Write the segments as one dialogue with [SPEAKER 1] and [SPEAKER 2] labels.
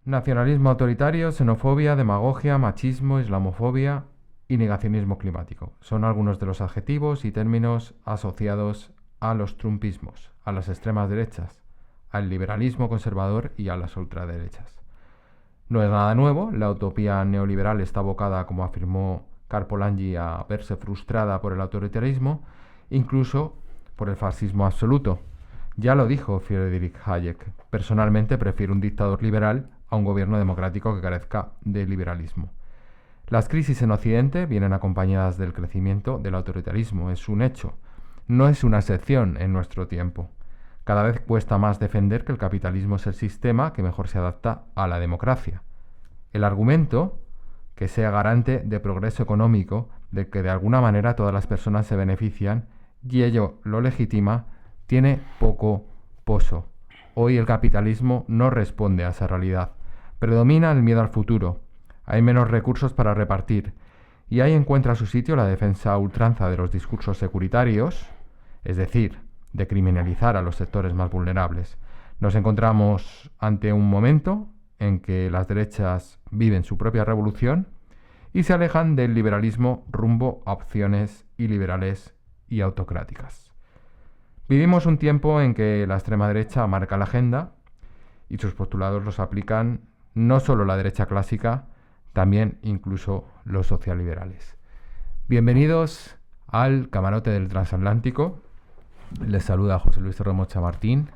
[SPEAKER 1] Nacionalismo autoritario, xenofobia, demagogia, machismo, islamofobia y negacionismo climático. Son algunos de los adjetivos y términos asociados a los trumpismos, a las extremas derechas, al liberalismo conservador y a las ultraderechas. No es nada nuevo, la utopía neoliberal está abocada, como afirmó Karpolanyi, a verse frustrada por el autoritarismo, incluso por el fascismo absoluto. Ya lo dijo Friedrich Hayek, personalmente prefiero un dictador liberal a un gobierno democrático que carezca de liberalismo. Las crisis en Occidente vienen acompañadas del crecimiento del autoritarismo, es un hecho, no es una excepción en nuestro tiempo. Cada vez cuesta más defender que el capitalismo es el sistema que mejor se adapta a la democracia. El argumento que sea garante de progreso económico, de que de alguna manera todas las personas se benefician y ello lo legitima, tiene poco poso. Hoy el capitalismo no responde a esa realidad. Predomina el miedo al futuro. Hay menos recursos para repartir. Y ahí encuentra su sitio la defensa a ultranza de los discursos securitarios, es decir, de criminalizar a los sectores más vulnerables. Nos encontramos ante un momento en que las derechas viven su propia revolución y se alejan del liberalismo rumbo a opciones iliberales y autocráticas. Vivimos un tiempo en que la extrema derecha marca la agenda y sus postulados los aplican no solo la derecha clásica, también incluso los socialliberales. Bienvenidos al camarote del transatlántico. Les saluda José Luis Torremocha Chamartín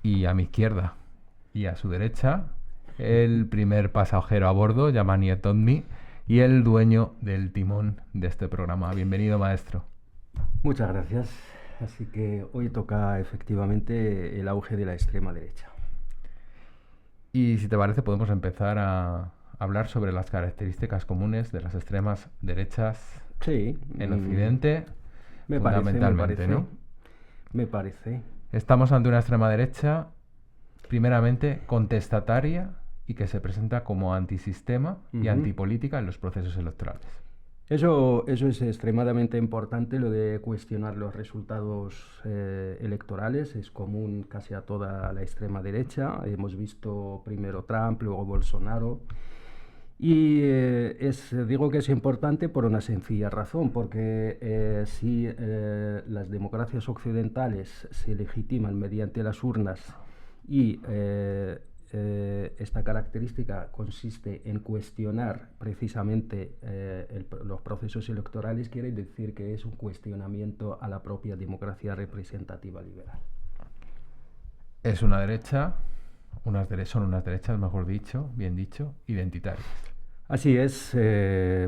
[SPEAKER 1] y a mi izquierda y a su derecha el primer pasajero a bordo, Yamani Etodmi, y el dueño del timón de este programa. Bienvenido, maestro.
[SPEAKER 2] Muchas gracias. Así que hoy toca efectivamente el auge de la extrema derecha.
[SPEAKER 1] Y si te parece podemos empezar a hablar sobre las características comunes de las extremas derechas en Occidente, fundamentalmente, ¿no?
[SPEAKER 2] Me parece.
[SPEAKER 1] Estamos ante una extrema derecha primeramente contestataria y que se presenta como antisistema y antipolítica en los procesos electorales.
[SPEAKER 2] Eso es extremadamente importante, lo de cuestionar los resultados electorales. Es común casi a toda la extrema derecha. Hemos visto primero Trump, luego Bolsonaro. Y digo que es importante por una sencilla razón, porque si las democracias occidentales se legitiman mediante las urnas y esta característica consiste en cuestionar precisamente los procesos electorales, quiere decir que es un cuestionamiento a la propia democracia representativa liberal.
[SPEAKER 1] Es una derecha, son unas derechas, mejor dicho, bien dicho, identitarias.
[SPEAKER 2] Así es,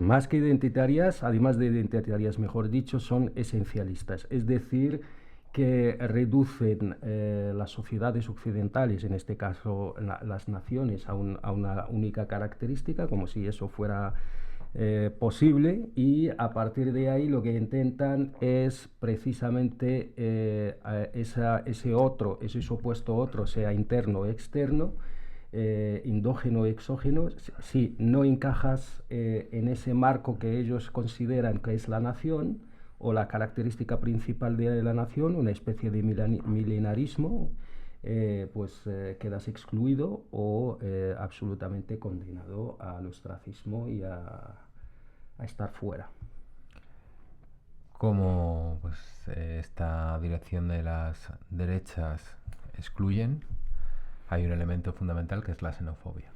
[SPEAKER 2] más que identitarias, además de identitarias, mejor dicho, son esencialistas, es decir, que reducen las sociedades occidentales, en este caso las naciones, a una única característica, como si eso fuera posible, y a partir de ahí lo que intentan es precisamente ese supuesto otro, sea interno o externo, endógeno o exógeno, si no encajas en ese marco que ellos consideran que es la nación o la característica principal de la nación, una especie de milenarismo, quedas excluido o absolutamente condenado al ostracismo y a estar fuera.
[SPEAKER 1] Como esta dirección de las derechas excluyen, hay un elemento fundamental que es la xenofobia.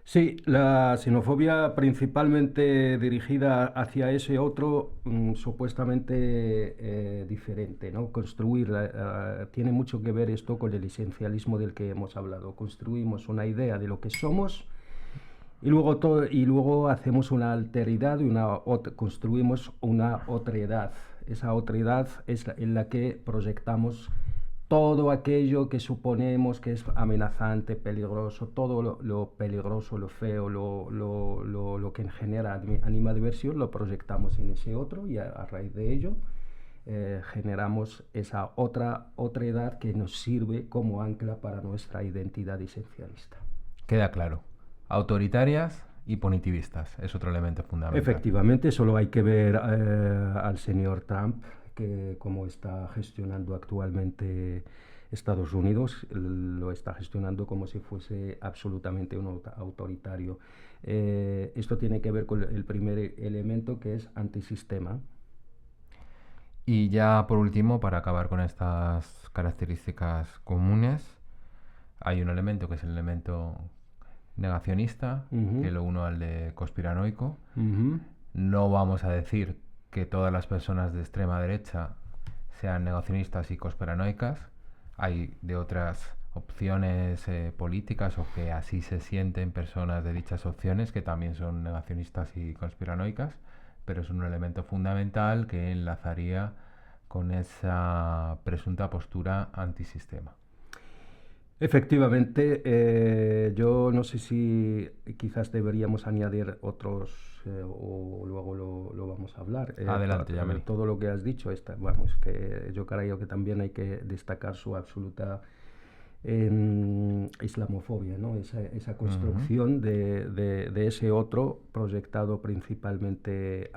[SPEAKER 2] Sí, la xenofobia principalmente dirigida hacia ese otro supuestamente diferente, ¿no? Tiene mucho que ver esto con el esencialismo del que hemos hablado. Construimos una idea de lo que somos y luego hacemos una alteridad, construimos una otredad. Esa otredad es en la que proyectamos todo aquello que suponemos que es amenazante, peligroso, todo lo peligroso, lo feo, lo que genera anima diversión, lo proyectamos en ese otro y a raíz de ello generamos esa otredad que nos sirve como ancla para nuestra identidad esencialista.
[SPEAKER 1] Queda claro. Autoritarias y punitivistas es otro elemento fundamental.
[SPEAKER 2] Efectivamente, solo hay que ver al señor Trump, que cómo está gestionando actualmente Estados Unidos lo está gestionando como si fuese absolutamente un autoritario. Esto tiene que ver con el primer elemento, que es antisistema.
[SPEAKER 1] Y ya por último, para acabar con estas características comunes, hay un elemento que es el elemento negacionista, que lo uno al de conspiranoico. No vamos a decir que todas las personas de extrema derecha sean negacionistas y conspiranoicas. Hay de otras opciones políticas o que así se sienten personas de dichas opciones que también son negacionistas y conspiranoicas, pero es un elemento fundamental que enlazaría con esa presunta postura antisistema.
[SPEAKER 2] Efectivamente, yo no sé si quizás deberíamos añadir otros, o luego lo vamos a hablar.
[SPEAKER 1] Adelante, Yameni.
[SPEAKER 2] Todo lo que has dicho, vamos, que yo creo que también hay que destacar su absoluta islamofobia, ¿no? Esa construcción de ese otro proyectado principalmente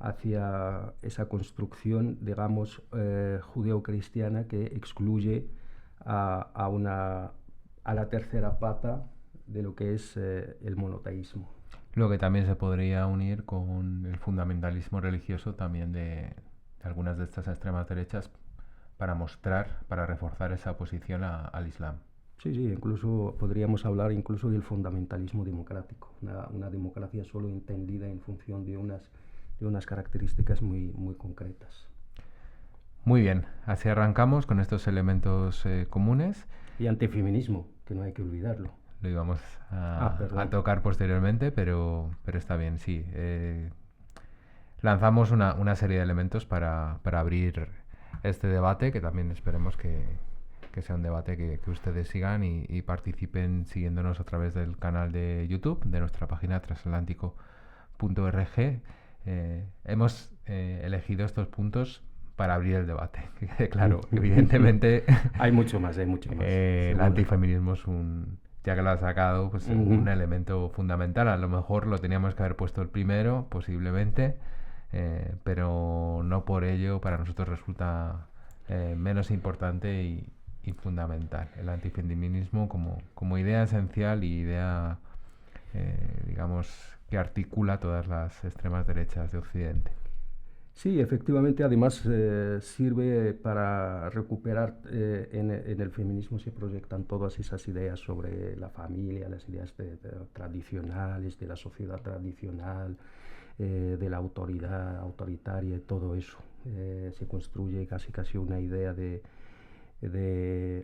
[SPEAKER 2] hacia esa construcción, digamos, judeo-cristiana, que excluye a la tercera pata de lo que es el monoteísmo.
[SPEAKER 1] Lo que también se podría unir con el fundamentalismo religioso también de algunas de estas extremas derechas, para reforzar esa oposición al Islam.
[SPEAKER 2] Sí, incluso podríamos hablar incluso del fundamentalismo democrático, una democracia solo entendida en función de unas características muy, muy concretas.
[SPEAKER 1] Muy bien, así arrancamos con estos elementos comunes.
[SPEAKER 2] Y antifeminismo, que no hay que olvidarlo.
[SPEAKER 1] Lo íbamos a tocar posteriormente, pero está bien, sí. Lanzamos una serie de elementos para abrir este debate, que también esperemos que sea un debate que ustedes sigan y participen siguiéndonos a través del canal de YouTube, de nuestra página transatlántico.org. Hemos elegido estos puntos para abrir el debate. Claro, evidentemente
[SPEAKER 2] hay mucho más.
[SPEAKER 1] El antifeminismo es ya que lo ha sacado, pues un elemento fundamental. A lo mejor lo teníamos que haber puesto el primero, posiblemente, pero no por ello para nosotros resulta menos importante y fundamental el antifeminismo como idea esencial y idea, digamos, que articula todas las extremas derechas de Occidente.
[SPEAKER 2] Sí, efectivamente, además sirve para recuperar, en el feminismo se proyectan todas esas ideas sobre la familia, las ideas tradicionales, de la sociedad tradicional, de la autoridad autoritaria y todo eso. Se construye casi una idea de...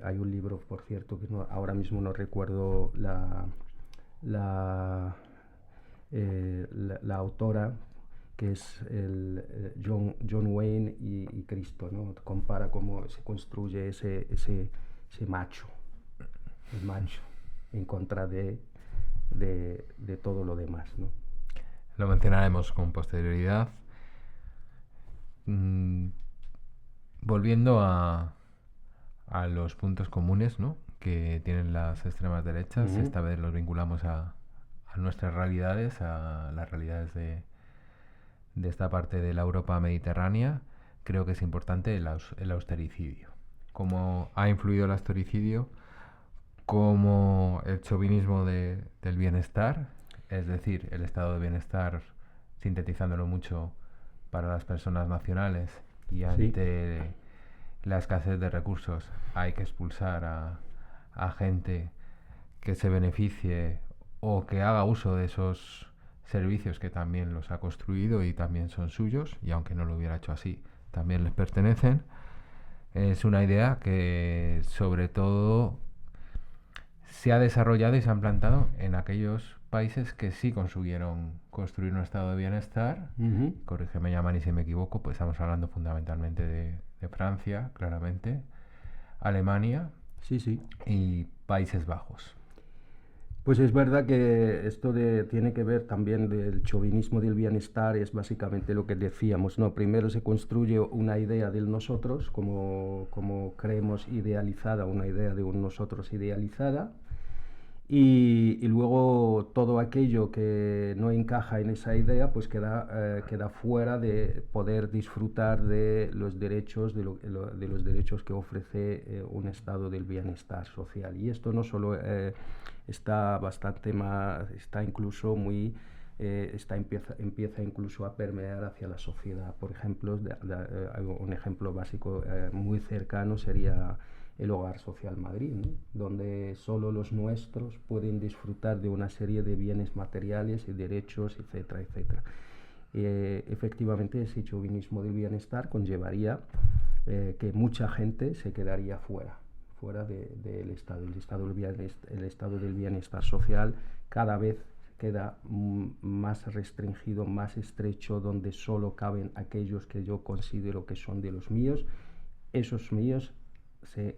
[SPEAKER 2] Hay un libro, por cierto, que ahora mismo no recuerdo la autora, que es John Wayne y Cristo, ¿no? Compara cómo se construye ese macho, el macho, en contra de todo lo demás, ¿no?
[SPEAKER 1] Lo mencionaremos con posterioridad. Volviendo a los puntos comunes, ¿no?, que tienen las extremas derechas, esta vez los vinculamos a nuestras realidades, a las realidades de esta parte de la Europa mediterránea. Creo que es importante el austericidio. Cómo ha influido el austericidio, cómo el chauvinismo del bienestar, es decir, el estado de bienestar, sintetizándolo mucho, para las personas nacionales, y ante la escasez de recursos hay que expulsar a gente que se beneficie o que haga uso de esos servicios que también los ha construido y también son suyos, y aunque no lo hubiera hecho así, también les pertenecen. Es una idea que sobre todo se ha desarrollado y se ha implantado en aquellos países que sí consiguieron construir un estado de bienestar. Corrígeme, Yamani, si me equivoco, pues estamos hablando fundamentalmente de Francia, claramente, Alemania y Países Bajos.
[SPEAKER 2] Pues es verdad que esto tiene que ver también del chauvinismo del bienestar, es básicamente lo que decíamos, ¿no? Primero se construye una idea del nosotros, como creemos idealizada, una idea de un nosotros idealizada, y luego todo aquello que no encaja en esa idea pues queda fuera de poder disfrutar de los derechos, de los derechos que ofrece un estado del bienestar social. Y esto no solo está bastante más, está incluso muy... empieza incluso a permear hacia la sociedad. Por ejemplo, un ejemplo básico muy cercano sería el Hogar Social Madrid, ¿no? Donde solo los nuestros pueden disfrutar de una serie de bienes materiales y derechos, etcétera, etcétera. Efectivamente, ese chauvinismo del bienestar conllevaría que mucha gente se quedaría fuera del Estado. El estado del bienestar social cada vez queda más restringido, más estrecho, donde solo caben aquellos que yo considero que son de los míos. Esos míos se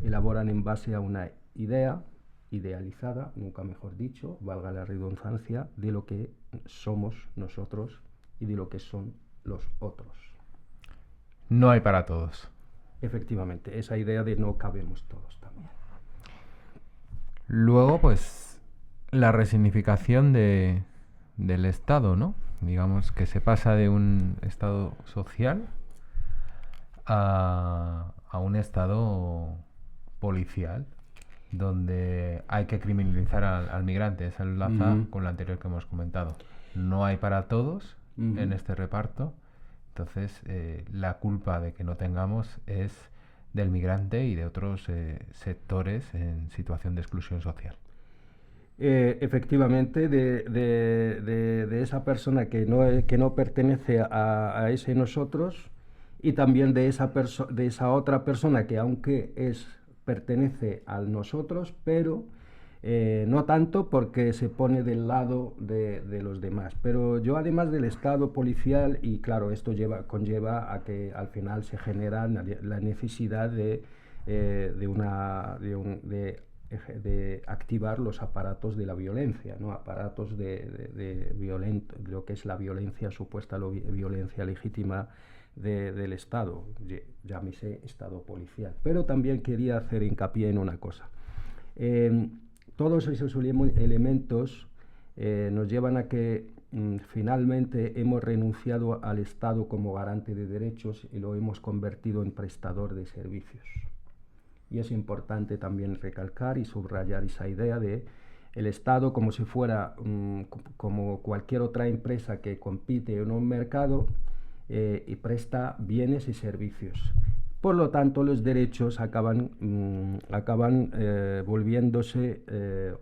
[SPEAKER 2] elaboran en base a una idea idealizada, nunca mejor dicho, valga la redundancia, de lo que somos nosotros y de lo que son los otros.
[SPEAKER 1] No hay para todos.
[SPEAKER 2] Efectivamente, esa idea de no cabemos todos también.
[SPEAKER 1] Luego, pues, la resignificación del Estado, ¿no? Digamos que se pasa de un Estado social a un Estado policial, donde hay que criminalizar al migrante. Esa enlaza con la anterior que hemos comentado. No hay para todos en este reparto. Entonces, la culpa de que no tengamos es del migrante y de otros sectores en situación de exclusión social.
[SPEAKER 2] Efectivamente, de esa persona que no pertenece a ese nosotros, y también de esa otra persona que aunque pertenece a nosotros, pero no tanto porque se pone del lado de los demás. Pero yo, además del Estado policial, y claro, esto conlleva a que al final se genera la necesidad de activar los aparatos de la violencia, ¿no? Aparatos de lo que es la violencia supuesta, la violencia legítima del Estado, llámese Estado policial. Pero también quería hacer hincapié en una cosa. Todos esos elementos nos llevan a que finalmente hemos renunciado al Estado como garante de derechos y lo hemos convertido en prestador de servicios. Y es importante también recalcar y subrayar esa idea de el Estado como si fuera como cualquier otra empresa que compite en un mercado y presta bienes y servicios. Por lo tanto, los derechos acaban volviéndose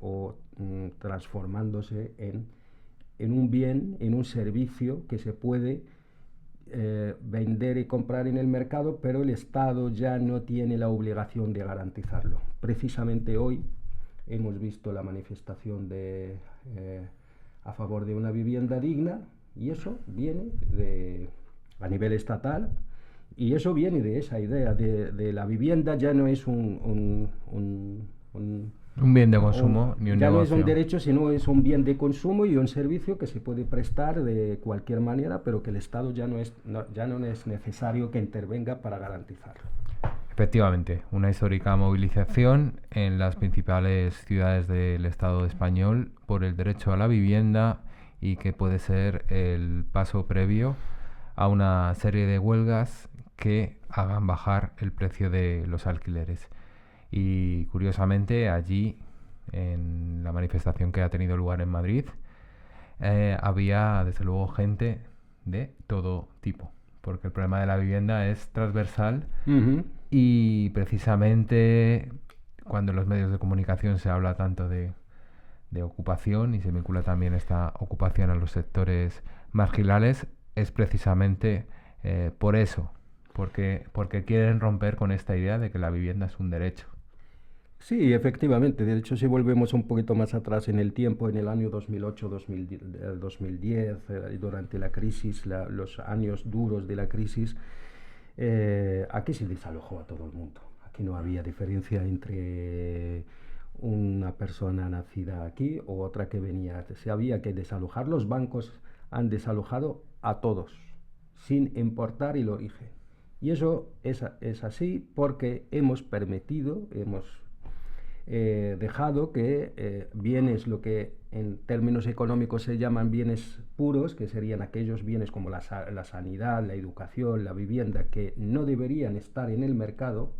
[SPEAKER 2] o transformándose en un bien, en un servicio que se puede vender y comprar en el mercado, pero el Estado ya no tiene la obligación de garantizarlo. Precisamente hoy hemos visto la manifestación a favor de una vivienda digna, y eso viene a nivel estatal, y eso viene de esa idea de la vivienda ya no es un
[SPEAKER 1] bien de consumo ni un
[SPEAKER 2] ya
[SPEAKER 1] negocio.
[SPEAKER 2] No es un derecho, sino es un bien de consumo y un servicio que se puede prestar de cualquier manera, pero que el Estado ya no es necesario que intervenga para garantizarlo.
[SPEAKER 1] Efectivamente, una histórica movilización en las principales ciudades del Estado español por el derecho a la vivienda, y que puede ser el paso previo a una serie de huelgas que hagan bajar el precio de los alquileres. Y curiosamente, allí, en la manifestación que ha tenido lugar en Madrid, había desde luego gente de todo tipo, porque el problema de la vivienda es transversal. Y precisamente cuando en los medios de comunicación se habla tanto de ocupación y se vincula también esta ocupación a los sectores marginales, es precisamente por eso, porque quieren romper con esta idea de que la vivienda es un derecho.
[SPEAKER 2] Sí, efectivamente. De hecho, si volvemos un poquito más atrás en el tiempo, en el año 2008-2010, durante la crisis, los años duros de la crisis, aquí se desalojó a todo el mundo. Aquí no había diferencia entre una persona nacida aquí o otra que venía. Se había que desalojar. Los bancos han desalojado a todos, sin importar el origen. Y eso es así porque hemos dejado que bienes, lo que en términos económicos se llaman bienes puros, que serían aquellos bienes como la sanidad, la educación, la vivienda, que no deberían estar en el mercado,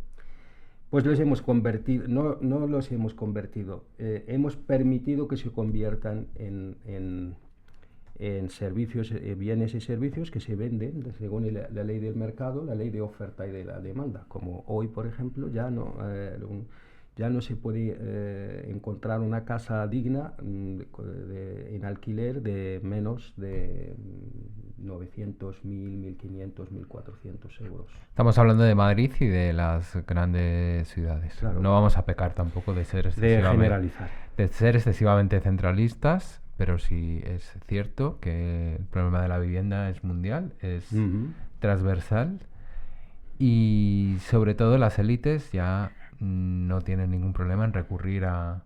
[SPEAKER 2] pues los hemos convertido, no los hemos convertido, hemos permitido que se conviertan en servicios, bienes y servicios que se venden según la ley del mercado, la ley de oferta y de la demanda. Como hoy, por ejemplo, ya no se puede encontrar una casa digna en alquiler de menos de 900, 1000, 1500, 1400 euros.
[SPEAKER 1] Estamos hablando de Madrid y de las grandes ciudades.
[SPEAKER 2] Claro.
[SPEAKER 1] No vamos a pecar tampoco de ser excesivamente centralistas, pero sí es cierto que el problema de la vivienda es mundial, es transversal, y sobre todo las élites ya no tienen ningún problema en recurrir a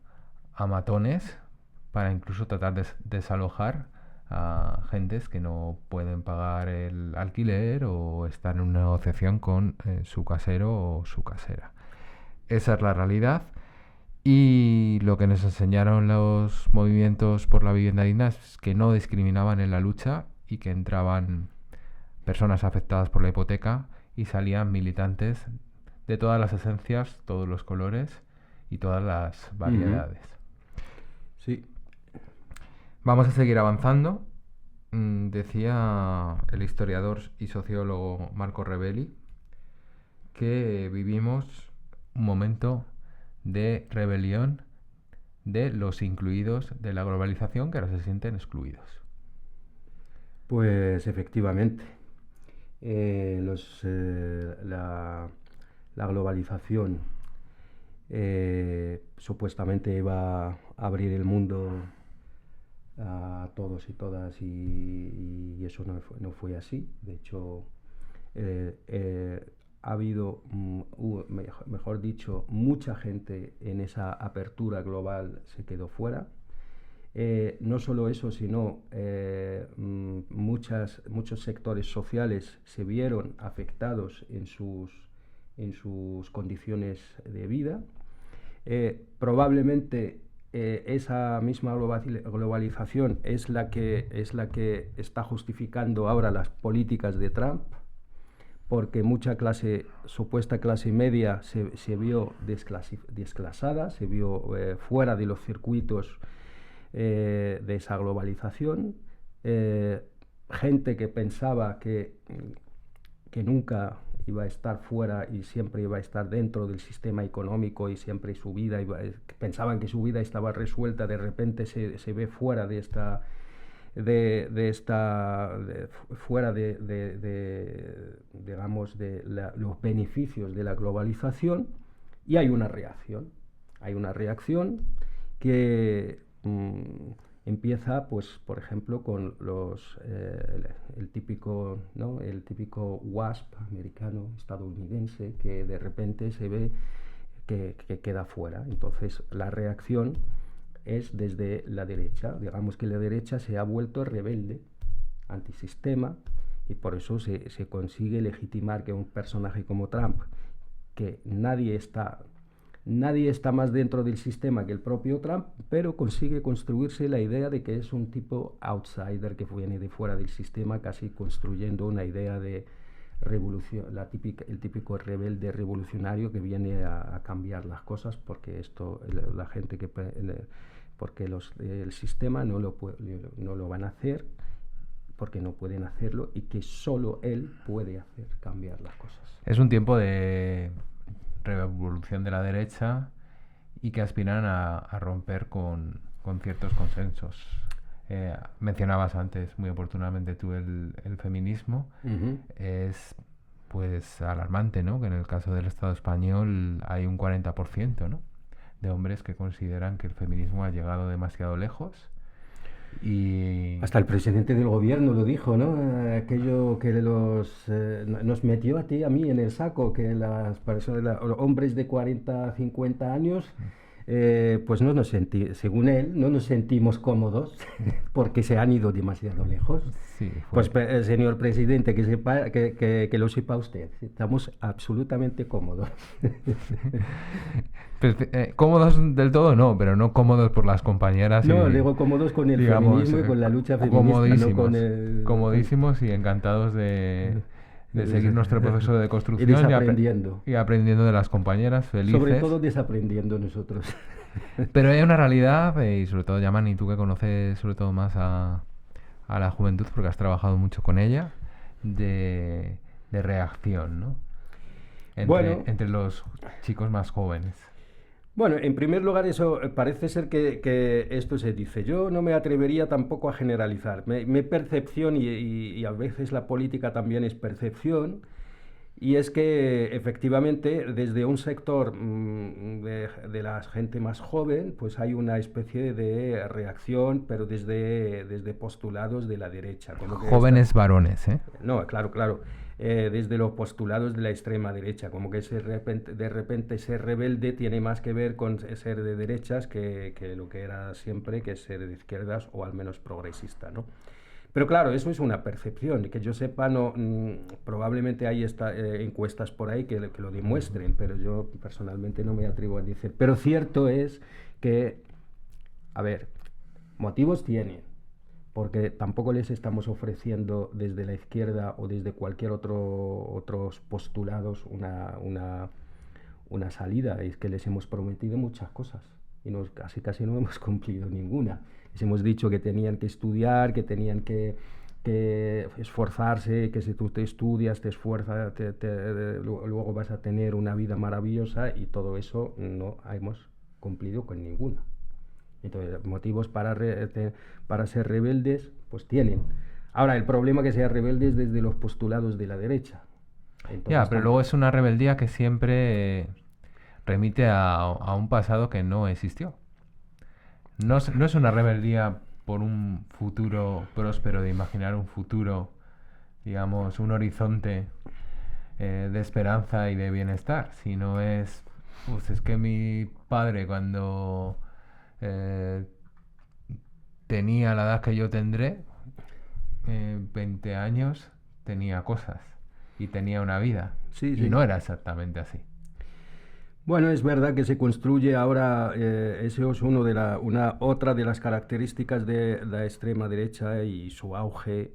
[SPEAKER 1] matones para incluso tratar de desalojar a gentes que no pueden pagar el alquiler o están en una negociación con su casero o su casera. Esa es la realidad. Y lo que nos enseñaron los movimientos por la vivienda digna es que no discriminaban en la lucha y que entraban personas afectadas por la hipoteca y salían militantes de todas las esencias, todos los colores y todas las variedades.
[SPEAKER 2] Sí.
[SPEAKER 1] Vamos a seguir avanzando. Decía el historiador y sociólogo Marco Rebelli que vivimos un momento de rebelión de los incluidos de la globalización, que ahora se sienten excluidos.
[SPEAKER 2] Pues efectivamente, la globalización supuestamente iba a abrir el mundo a todos y todas, y eso no fue así. De hecho, ha habido, mejor dicho, mucha gente en esa apertura global se quedó fuera. No solo eso, sino muchos sectores sociales se vieron afectados en sus condiciones de vida. Probablemente esa misma globalización es la que está justificando ahora las políticas de Trump, porque mucha supuesta clase media se vio desclasada, se vio fuera de los circuitos de esa globalización. Gente que pensaba que nunca iba a estar fuera y siempre iba a estar dentro del sistema económico y siempre su vida pensaban que su vida estaba resuelta, de repente se ve fuera de esta fuera digamos, los beneficios de la globalización, y hay una reacción que empieza, pues, por ejemplo, con el típico WASP americano, estadounidense, que de repente se ve que queda fuera. Entonces la reacción es desde la derecha. Digamos que la derecha se ha vuelto rebelde, antisistema, y por eso se consigue legitimar que un personaje como Trump, que nadie está más dentro del sistema que el propio Trump, pero consigue construirse la idea de que es un tipo outsider que viene de fuera del sistema, casi construyendo una idea de revolución, el típico rebelde revolucionario que viene a cambiar las cosas, porque la gente porque el sistema no lo van a hacer, porque no pueden hacerlo, y que solo él puede hacer cambiar las cosas.
[SPEAKER 1] Es un tiempo de revolución de la derecha y que aspiran a romper con ciertos consensos. Mencionabas antes muy oportunamente tú el feminismo. Es pues alarmante, ¿no?, que en el caso del Estado español hay un 40%, ¿no?, de hombres que consideran que el feminismo ha llegado demasiado lejos. Y
[SPEAKER 2] hasta el presidente del gobierno lo dijo, ¿no? Aquello que nos metió a ti y a mí en el saco, que las personas, los hombres de 40, 50 años pues no según él, no nos sentimos cómodos porque se han ido demasiado lejos.
[SPEAKER 1] Sí,
[SPEAKER 2] Pues, señor presidente, que lo sepa usted, estamos absolutamente cómodos.
[SPEAKER 1] Pues, cómodos del todo no, pero no cómodos por las compañeras.
[SPEAKER 2] No,
[SPEAKER 1] Y,
[SPEAKER 2] digo cómodos con el
[SPEAKER 1] digamos,
[SPEAKER 2] feminismo y con la lucha feminista,
[SPEAKER 1] comodísimos,
[SPEAKER 2] no con el...
[SPEAKER 1] comodísimos y encantados de seguir nuestro proceso de
[SPEAKER 2] Y
[SPEAKER 1] construcción
[SPEAKER 2] desaprendiendo.
[SPEAKER 1] y aprendiendo de las compañeras, felices.
[SPEAKER 2] Sobre todo desaprendiendo nosotros.
[SPEAKER 1] Pero hay una realidad, y sobre todo, Yaman, y tú que conoces sobre todo más a la juventud, porque has trabajado mucho con ella, de reacción, ¿no? Entre los chicos más jóvenes.
[SPEAKER 2] Bueno, en primer lugar, eso parece ser que esto se dice. Yo no me atrevería tampoco a generalizar. Mi percepción, y a veces la política también es percepción, y es que efectivamente desde un sector de la gente más joven, pues hay una especie de reacción, pero desde postulados de la derecha. Como que
[SPEAKER 1] Jóvenes varones, ¿eh?
[SPEAKER 2] No, claro, claro. Desde los postulados de la extrema derecha, como que de repente ser rebelde tiene más que ver con ser de derechas que lo que era siempre, que es ser de izquierdas o al menos progresista, ¿no? Pero claro, eso es una percepción, que yo sepa, no, probablemente hay encuestas por ahí que lo demuestren, pero yo personalmente no me atrevo a decir. Pero cierto es que, a ver, motivos tienen, porque tampoco les estamos ofreciendo desde la izquierda o desde cualquier otros postulados una salida. Es que les hemos prometido muchas cosas y casi no hemos cumplido ninguna. Les hemos dicho que tenían que estudiar, que tenían que esforzarse, que si tú te estudias, te esfuerzas, luego vas a tener una vida maravillosa, y todo eso no hemos cumplido con ninguna. Entonces, motivos para ser rebeldes, pues tienen. Ahora, el problema es que sean rebeldes desde los postulados de la derecha. Entonces,
[SPEAKER 1] pero luego es una rebeldía que siempre remite a un pasado que no existió. No es una rebeldía por un futuro próspero, de imaginar un futuro, digamos, un horizonte de esperanza y de bienestar, sino es que mi padre cuando tenía la edad que yo tendré, 20 años, tenía cosas y tenía una vida.
[SPEAKER 2] Sí,
[SPEAKER 1] y
[SPEAKER 2] sí.
[SPEAKER 1] No era exactamente así.
[SPEAKER 2] Bueno, es verdad que se construye ahora, eso es otra de las características de la extrema derecha, y su auge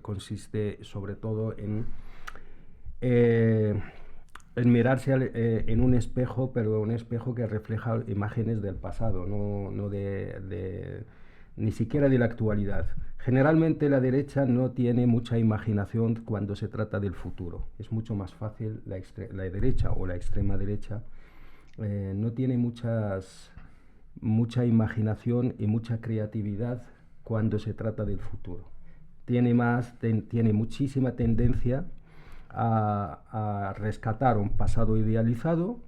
[SPEAKER 2] consiste sobre todo en mirarse en un espejo, pero un espejo que refleja imágenes del pasado, no ni siquiera de la actualidad. Generalmente la derecha no tiene mucha imaginación cuando se trata del futuro. Es mucho más fácil la derecha o la extrema derecha. No tiene mucha imaginación y mucha creatividad cuando se trata del futuro. Tiene muchísima tendencia a rescatar un pasado idealizado,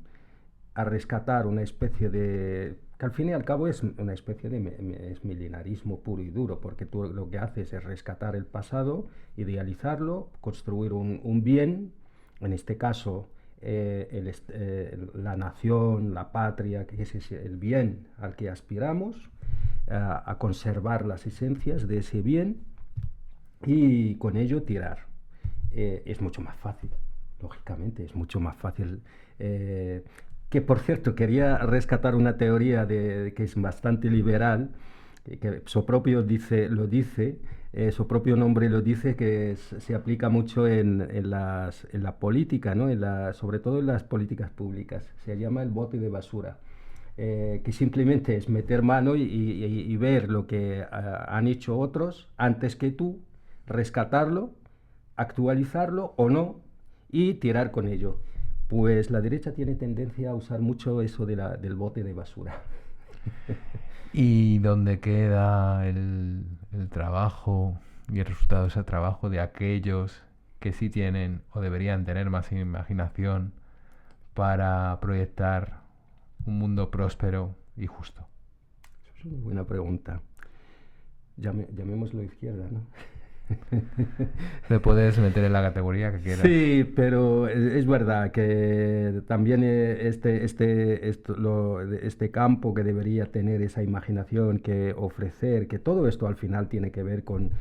[SPEAKER 2] a rescatar una especie de... que al fin y al cabo es una especie de es milenarismo puro y duro, porque tú lo que haces es rescatar el pasado, idealizarlo, construir un bien, en este caso la nación, la patria, que ese es el bien al que aspiramos, a conservar las esencias de ese bien y con ello tirar. Es mucho más fácil, lógicamente, es mucho más fácil. Que por cierto, quería rescatar una teoría que es bastante liberal, que su propio su propio nombre lo dice, que se aplica mucho en la política, ¿no? Sobre todo en las políticas públicas. Se llama el bote de basura, que simplemente es meter mano y ver lo que han hecho otros antes que tú, rescatarlo, actualizarlo o no y tirar con ello. Pues la derecha tiene tendencia a usar mucho eso del bote de basura.
[SPEAKER 1] ¿Y dónde queda el trabajo y el resultado de ese trabajo de aquellos que sí tienen o deberían tener más imaginación para proyectar un mundo próspero y justo?
[SPEAKER 2] Eso es una buena pregunta. Llamémoslo izquierda, ¿no?
[SPEAKER 1] Le puedes meter en la categoría que quieras.
[SPEAKER 2] Sí, pero es verdad que también este campo que debería tener esa imaginación que ofrecer, que todo esto al final tiene que ver con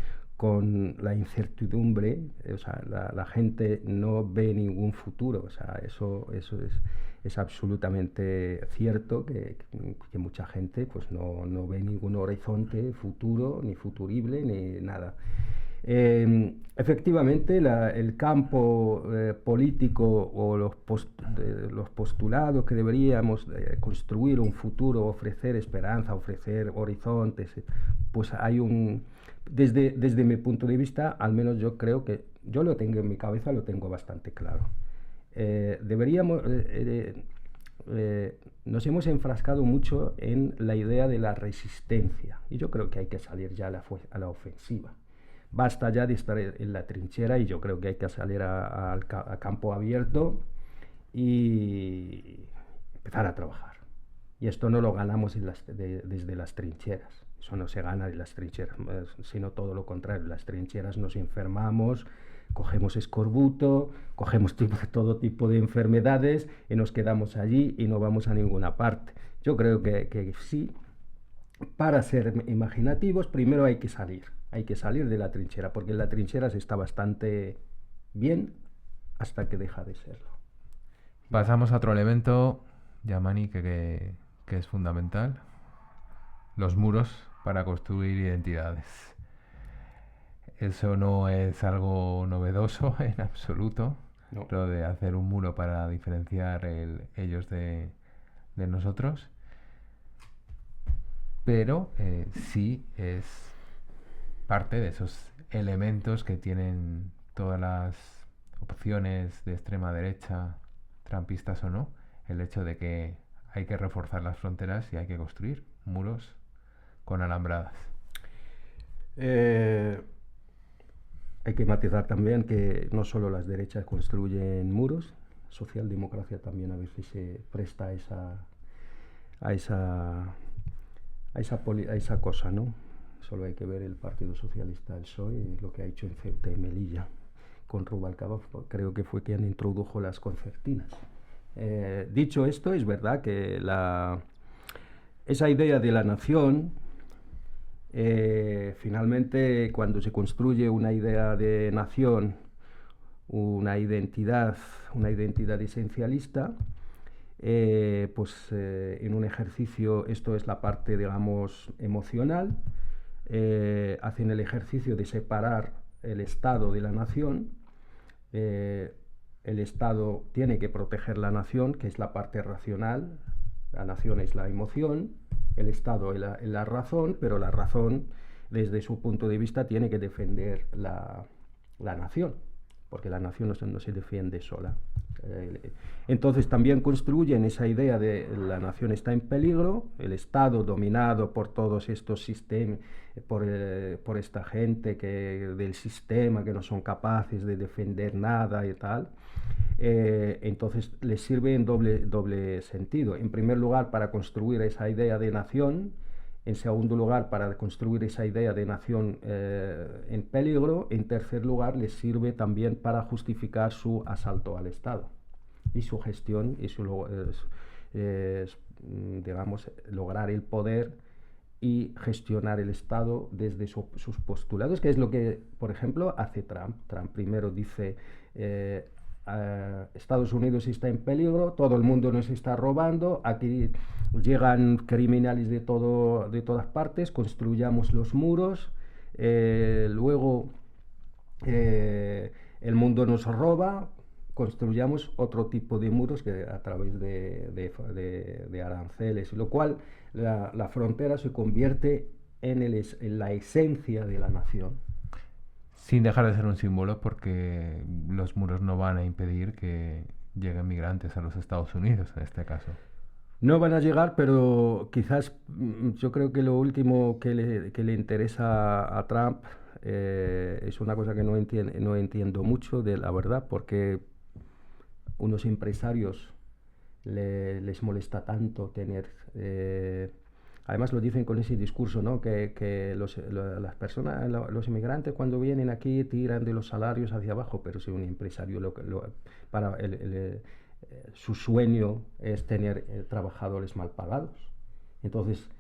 [SPEAKER 2] la incertidumbre, o sea, la gente no ve ningún futuro, o sea, eso es absolutamente cierto, que mucha gente pues no ve ningún horizonte futuro, ni futurible, ni nada. Efectivamente, el campo político o los postulados que deberíamos construir un futuro, ofrecer esperanza, ofrecer horizontes, pues hay desde mi punto de vista, al menos yo creo que yo lo tengo en mi cabeza, lo tengo bastante claro. Deberíamos, nos hemos enfrascado mucho en la idea de la resistencia y yo creo que hay que salir ya a la ofensiva. Basta ya de estar en la trinchera y yo creo que hay que salir a campo abierto y empezar a trabajar. Y esto no lo ganamos desde las trincheras. Eso no se gana de las trincheras, sino todo lo contrario. En las trincheras nos enfermamos, cogemos escorbuto, cogemos todo tipo de enfermedades y nos quedamos allí y no vamos a ninguna parte. Yo creo que sí, para ser imaginativos, primero hay que salir de la trinchera, porque en la trinchera se está bastante bien hasta que deja de serlo.
[SPEAKER 1] Pasamos a otro elemento, Yamani, que es fundamental, los muros para construir identidades. Eso no es algo novedoso en absoluto,
[SPEAKER 2] No.
[SPEAKER 1] lo de hacer un muro para diferenciar ellos de nosotros, pero sí es parte de esos elementos que tienen todas las opciones de extrema derecha, trampistas o no, el hecho de que hay que reforzar las fronteras y hay que construir muros con alambradas.
[SPEAKER 2] Hay que matizar también que no solo las derechas construyen muros, socialdemocracia también a veces se presta a esa cosa, ¿no? Solo hay que ver el Partido Socialista, el PSOE, lo que ha hecho en Ceuta y Melilla con Rubalcaba, creo que fue quien introdujo las concertinas. Dicho esto, es verdad que esa idea de la nación, finalmente, cuando se construye una idea de nación, una identidad esencialista, en un ejercicio, esto es la parte, digamos, emocional, hacen el ejercicio de separar el Estado de la nación. El Estado tiene que proteger la nación, que es la parte racional, la nación es la emoción, el Estado es la razón, pero la razón, desde su punto de vista, tiene que defender la nación, porque la nación no se defiende sola. Entonces también construyen esa idea de la nación está en peligro, el Estado dominado por todos estos sistemas, por esta gente del sistema que no son capaces de defender nada y tal. Entonces les sirve en doble sentido. En primer lugar, para construir esa idea de nación. En segundo lugar, para construir esa idea de nación en peligro. En tercer lugar, les sirve también para justificar su asalto al Estado y su gestión y digamos, lograr el poder y gestionar el Estado desde sus postulados, que es lo que, por ejemplo, hace Trump. Trump primero dice Estados Unidos está en peligro, todo el mundo nos está robando, aquí llegan criminales de todas partes, construyamos los muros, luego el mundo nos roba, construyamos otro tipo de muros que a través de aranceles, lo cual la frontera se convierte en la esencia de la nación.
[SPEAKER 1] Sin dejar de ser un símbolo, porque los muros no van a impedir que lleguen migrantes a los Estados Unidos, en este caso.
[SPEAKER 2] No van a llegar, pero quizás yo creo que lo último que le interesa a Trump es una cosa que no entiendo mucho, de la verdad, porque unos empresarios les molesta tanto tener además lo dicen con ese discurso, ¿no? Que las personas, los inmigrantes cuando vienen aquí tiran de los salarios hacia abajo, pero si un empresario para su sueño es tener trabajadores mal pagados. Entonces,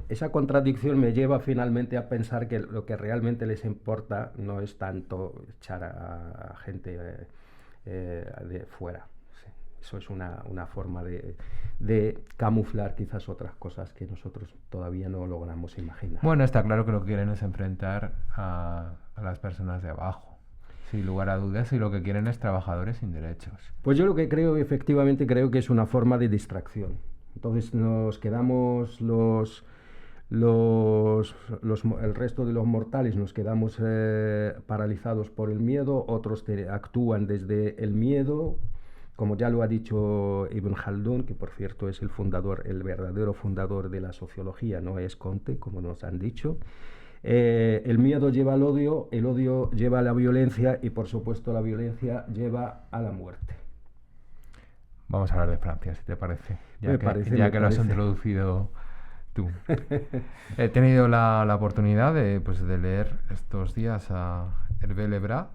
[SPEAKER 2] esa contradicción me lleva finalmente a pensar que lo que realmente les importa no es tanto echar a gente de fuera. Sí. Eso es una forma de camuflar quizás otras cosas que nosotros todavía no logramos imaginar.
[SPEAKER 1] Bueno, está claro que lo que quieren es enfrentar a las personas de abajo, sin lugar a dudas, y lo que quieren es trabajadores sin derechos.
[SPEAKER 2] Pues yo lo que creo, efectivamente, creo que es una forma de distracción. Entonces nos quedamos el resto de los mortales nos quedamos paralizados por el miedo, otros actúan desde el miedo, como ya lo ha dicho Ibn Khaldun, que por cierto es el verdadero fundador de la sociología, no es Comte, como nos han dicho. El miedo lleva al odio, el odio lleva a la violencia y por supuesto la violencia lleva a la muerte.
[SPEAKER 1] Vamos a hablar de Francia, si te parece, ya que lo has introducido tú. He tenido la oportunidad de leer estos días a Hervé Lebras.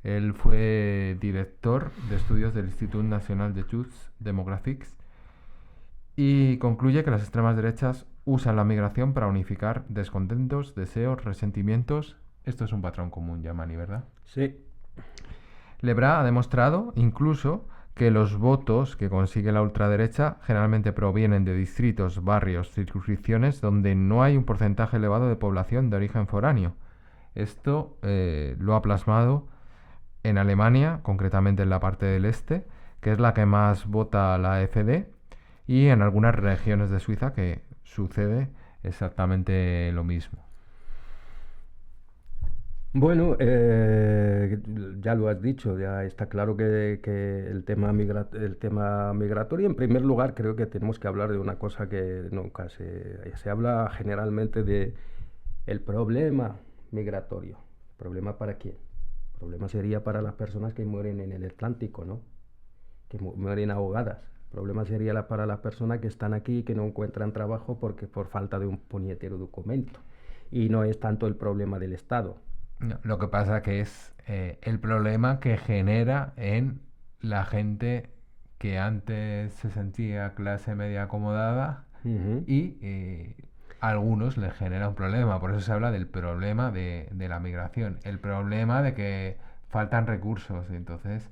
[SPEAKER 1] Él fue director de estudios del Institut National d'Etudes Demographiques y concluye que las extremas derechas usan la migración para unificar descontentos, deseos, resentimientos. Esto es un patrón común, Yamani, ¿verdad?
[SPEAKER 2] Sí.
[SPEAKER 1] Lebras ha demostrado incluso que los votos que consigue la ultraderecha generalmente provienen de distritos, barrios, circunscripciones donde no hay un porcentaje elevado de población de origen foráneo. Esto lo ha plasmado en Alemania, concretamente en la parte del este, que es la que más vota la AfD, y en algunas regiones de Suiza que sucede exactamente lo mismo.
[SPEAKER 2] Bueno, ya lo has dicho, ya está claro que el tema migratorio, en primer lugar, creo que tenemos que hablar de una cosa que nunca se habla generalmente de el problema migratorio. ¿Problema para quién? El problema sería para las personas que mueren en el Atlántico, ¿no? Que mueren ahogadas. El problema sería para las personas que están aquí y que no encuentran trabajo por falta de un puñetero documento. Y no es tanto el problema del Estado.
[SPEAKER 1] No, lo que pasa que es el problema que genera en la gente que antes se sentía clase media acomodada y a algunos les genera un problema. Por eso se habla del problema de la migración, el problema de que faltan recursos. Entonces,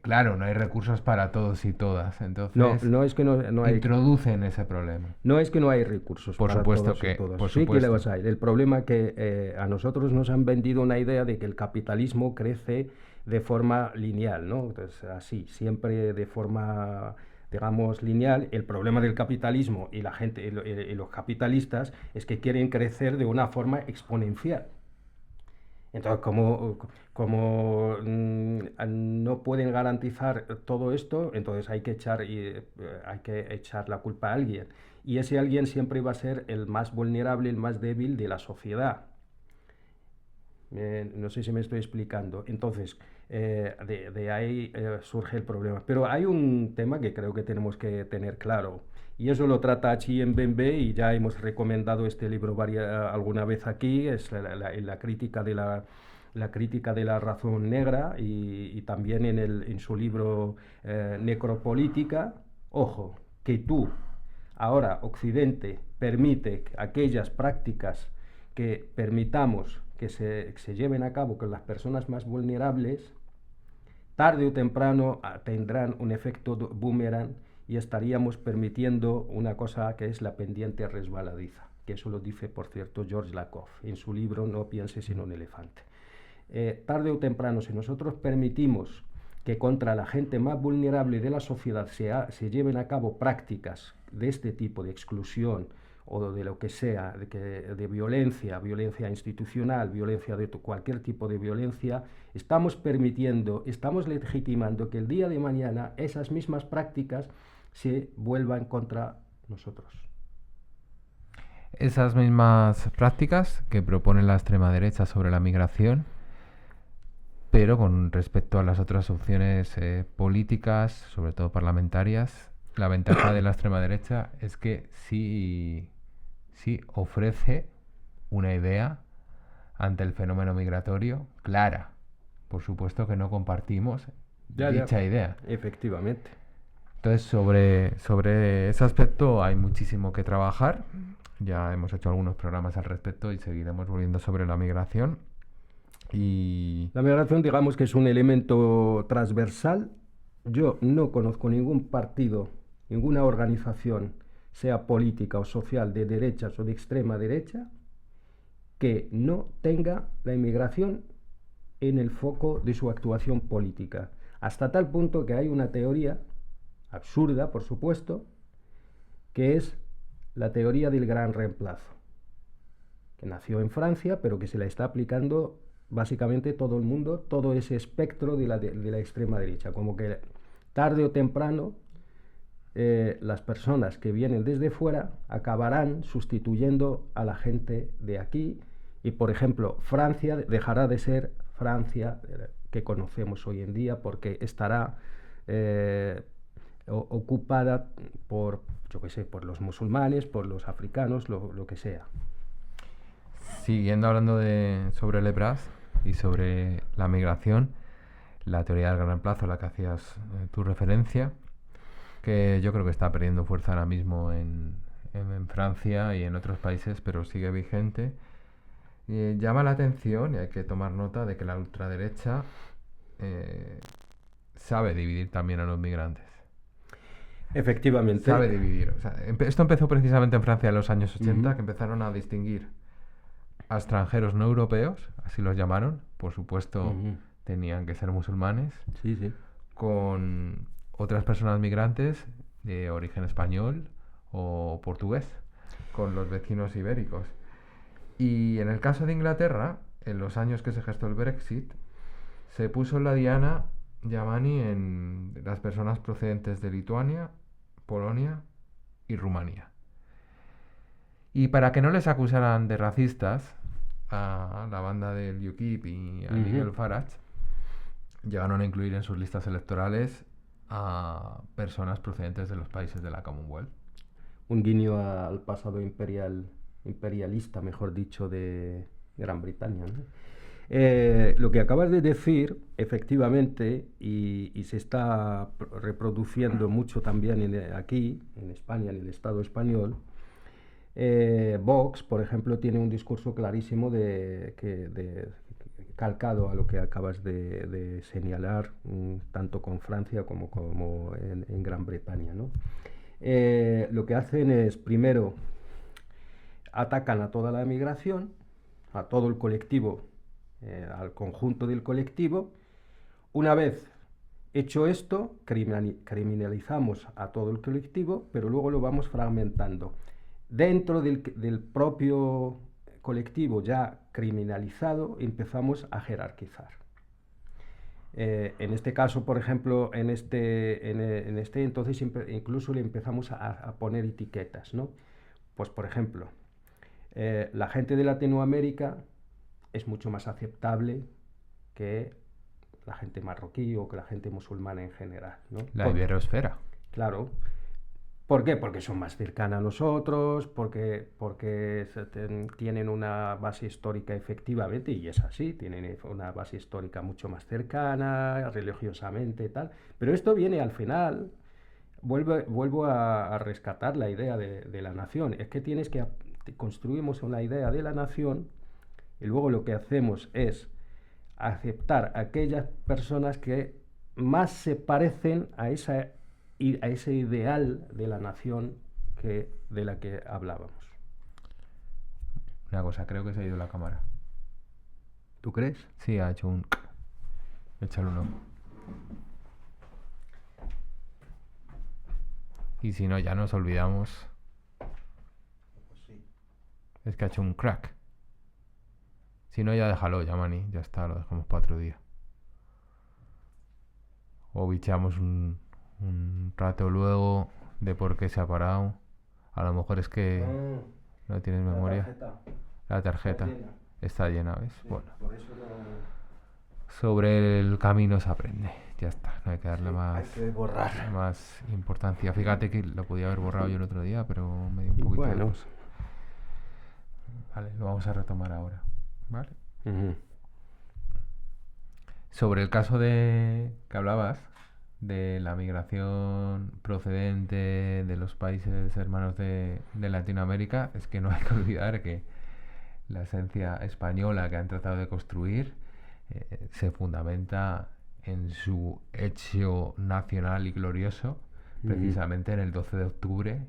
[SPEAKER 1] claro, no hay recursos para todos y todas. Entonces,
[SPEAKER 2] no es que no hay,
[SPEAKER 1] introducen ese problema.
[SPEAKER 2] No es que no hay recursos
[SPEAKER 1] por
[SPEAKER 2] para
[SPEAKER 1] supuesto
[SPEAKER 2] todos
[SPEAKER 1] que,
[SPEAKER 2] y todas.
[SPEAKER 1] por
[SPEAKER 2] Sí
[SPEAKER 1] supuesto.
[SPEAKER 2] que le vas a ir. El problema es que a nosotros nos han vendido una idea de que el capitalismo crece de forma lineal, ¿no? Entonces, así, siempre de forma, digamos, lineal. El problema del capitalismo y la gente y los capitalistas es que quieren crecer de una forma exponencial. Entonces, como no pueden garantizar todo esto, entonces hay que echar la culpa a alguien. Y ese alguien siempre va a ser el más vulnerable, el más débil de la sociedad. No sé si me estoy explicando. Entonces, de ahí surge el problema. Pero hay un tema que creo que tenemos que tener claro. Y eso lo trata Chi Mbembe y ya hemos recomendado este libro alguna vez aquí. Es la crítica de la razón negra y también en su libro Necropolítica. Ojo, que tú, ahora Occidente, permite aquellas prácticas que permitamos que se lleven a cabo con las personas más vulnerables, tarde o temprano tendrán un efecto boomerang y estaríamos permitiendo una cosa que es la pendiente resbaladiza, que eso lo dice, por cierto, George Lakoff en su libro No pienses en un elefante. Tarde o temprano, si nosotros permitimos que contra la gente más vulnerable de la sociedad se lleven a cabo prácticas de este tipo, de exclusión o de lo que sea, de violencia institucional, violencia de cualquier tipo de violencia, estamos legitimando que el día de mañana esas mismas prácticas se vuelvan contra nosotros.
[SPEAKER 1] Esas mismas prácticas que propone la extrema derecha sobre la migración, pero con respecto a las otras opciones políticas, sobre todo parlamentarias, la ventaja de la extrema derecha es que sí ofrece una idea ante el fenómeno migratorio clara. Por supuesto que no compartimos
[SPEAKER 2] Ya,
[SPEAKER 1] dicha idea.
[SPEAKER 2] efectivamente.
[SPEAKER 1] Entonces, sobre ese aspecto hay muchísimo que trabajar. Ya hemos hecho algunos programas al respecto y seguiremos volviendo sobre la migración. Y
[SPEAKER 2] La migración, digamos que es un elemento transversal. Yo no conozco ningún partido, ninguna organización, sea política o social, de derechas o de extrema derecha, que no tenga la inmigración en el foco de su actuación política. Hasta tal punto que hay una teoría, absurda por supuesto, que es la teoría del gran reemplazo, que nació en Francia, pero que se la está aplicando básicamente todo el mundo, todo ese espectro de la extrema derecha, como que tarde o temprano las personas que vienen desde fuera acabarán sustituyendo a la gente de aquí y, por ejemplo, Francia dejará de ser Francia que conocemos hoy en día porque estará ocupada por, yo qué sé, por los musulmanes, por los africanos, lo que sea.
[SPEAKER 1] siguiendo hablando sobre Lebras y sobre la migración, la teoría del gran reemplazo a la que hacías tu referencia, que yo creo que está perdiendo fuerza ahora mismo en Francia y en otros países, pero sigue vigente. Llama la atención y hay que tomar nota de que la ultraderecha sabe dividir también a los migrantes.
[SPEAKER 2] Efectivamente.
[SPEAKER 1] Sabe dividir. O sea, esto empezó precisamente en Francia en los años 80,
[SPEAKER 2] Ujú.
[SPEAKER 1] que empezaron a distinguir a extranjeros no europeos, así los llamaron, por supuesto
[SPEAKER 2] Ujú.
[SPEAKER 1] tenían que ser musulmanes,
[SPEAKER 2] Sí, sí.
[SPEAKER 1] con otras personas migrantes de origen español o portugués, con los vecinos ibéricos. Y en el caso de Inglaterra, en los años que se gestó el Brexit, se puso en la diana Yamani en las personas procedentes de Lituania, Polonia y Rumanía. Y para que no les acusaran de racistas a la banda del UKIP y a Nigel Farage, llegaron a incluir en sus listas electorales a personas procedentes de los países de la Commonwealth.
[SPEAKER 2] Un guiño al pasado imperialista, mejor dicho, de Gran Bretaña, ¿no? Lo que acabas de decir, efectivamente, y se está reproduciendo mucho también aquí, en España, en el Estado español, Vox, por ejemplo, tiene un discurso clarísimo calcado a lo que acabas de señalar, tanto con Francia como en Gran Bretaña, ¿no? Lo que hacen es, primero, atacan a toda la emigración, a todo el colectivo, al conjunto del colectivo. Una vez hecho esto, criminalizamos a todo el colectivo, pero luego lo vamos fragmentando. Dentro del propio colectivo ya criminalizado, empezamos a jerarquizar. En este caso, por ejemplo, en este entonces incluso le empezamos a poner etiquetas, ¿no? Pues, por ejemplo, la gente de Latinoamérica es mucho más aceptable que la gente marroquí o que la gente musulmana en general, ¿no?
[SPEAKER 1] La iberosfera.
[SPEAKER 2] Claro. ¿Por qué? Porque son más cercanas a nosotros, porque tienen una base histórica efectivamente, y es así, tienen una base histórica mucho más cercana, religiosamente y tal. Pero esto viene al final, vuelvo a rescatar la idea de la nación. Es que construimos una idea de la nación y luego lo que hacemos es aceptar a aquellas personas que más se parecen a ese ideal de la nación de la que hablábamos.
[SPEAKER 1] Una cosa, creo que se ha ido la cámara.
[SPEAKER 2] ¿Tú crees?
[SPEAKER 1] Sí, ha hecho un... Échalo uno. Y si no, ya nos olvidamos. Es que ha hecho un crack. Si no, ya déjalo, Yamani. Ya está, lo dejamos para otro día. O bicheamos un rato luego de por qué se ha parado. A lo mejor es que no tienes memoria. La tarjeta está llena, ¿ves?
[SPEAKER 2] Sí,
[SPEAKER 1] bueno.
[SPEAKER 2] por eso no...
[SPEAKER 1] Sobre el camino se aprende. Ya está, no hay que darle
[SPEAKER 2] Hay que borrar.
[SPEAKER 1] más importancia. Fíjate que lo podía haber borrado yo el otro día, pero me dio un poquito de
[SPEAKER 2] Bueno.
[SPEAKER 1] cosa. Vale, lo vamos a retomar ahora. ¿Vale?
[SPEAKER 2] Ujú.
[SPEAKER 1] Sobre el caso de que hablabas, de la migración procedente de los países hermanos de Latinoamérica, es que no hay que olvidar que la esencia española que han tratado de construir se fundamenta en su hecho nacional y glorioso, precisamente en el 12 de octubre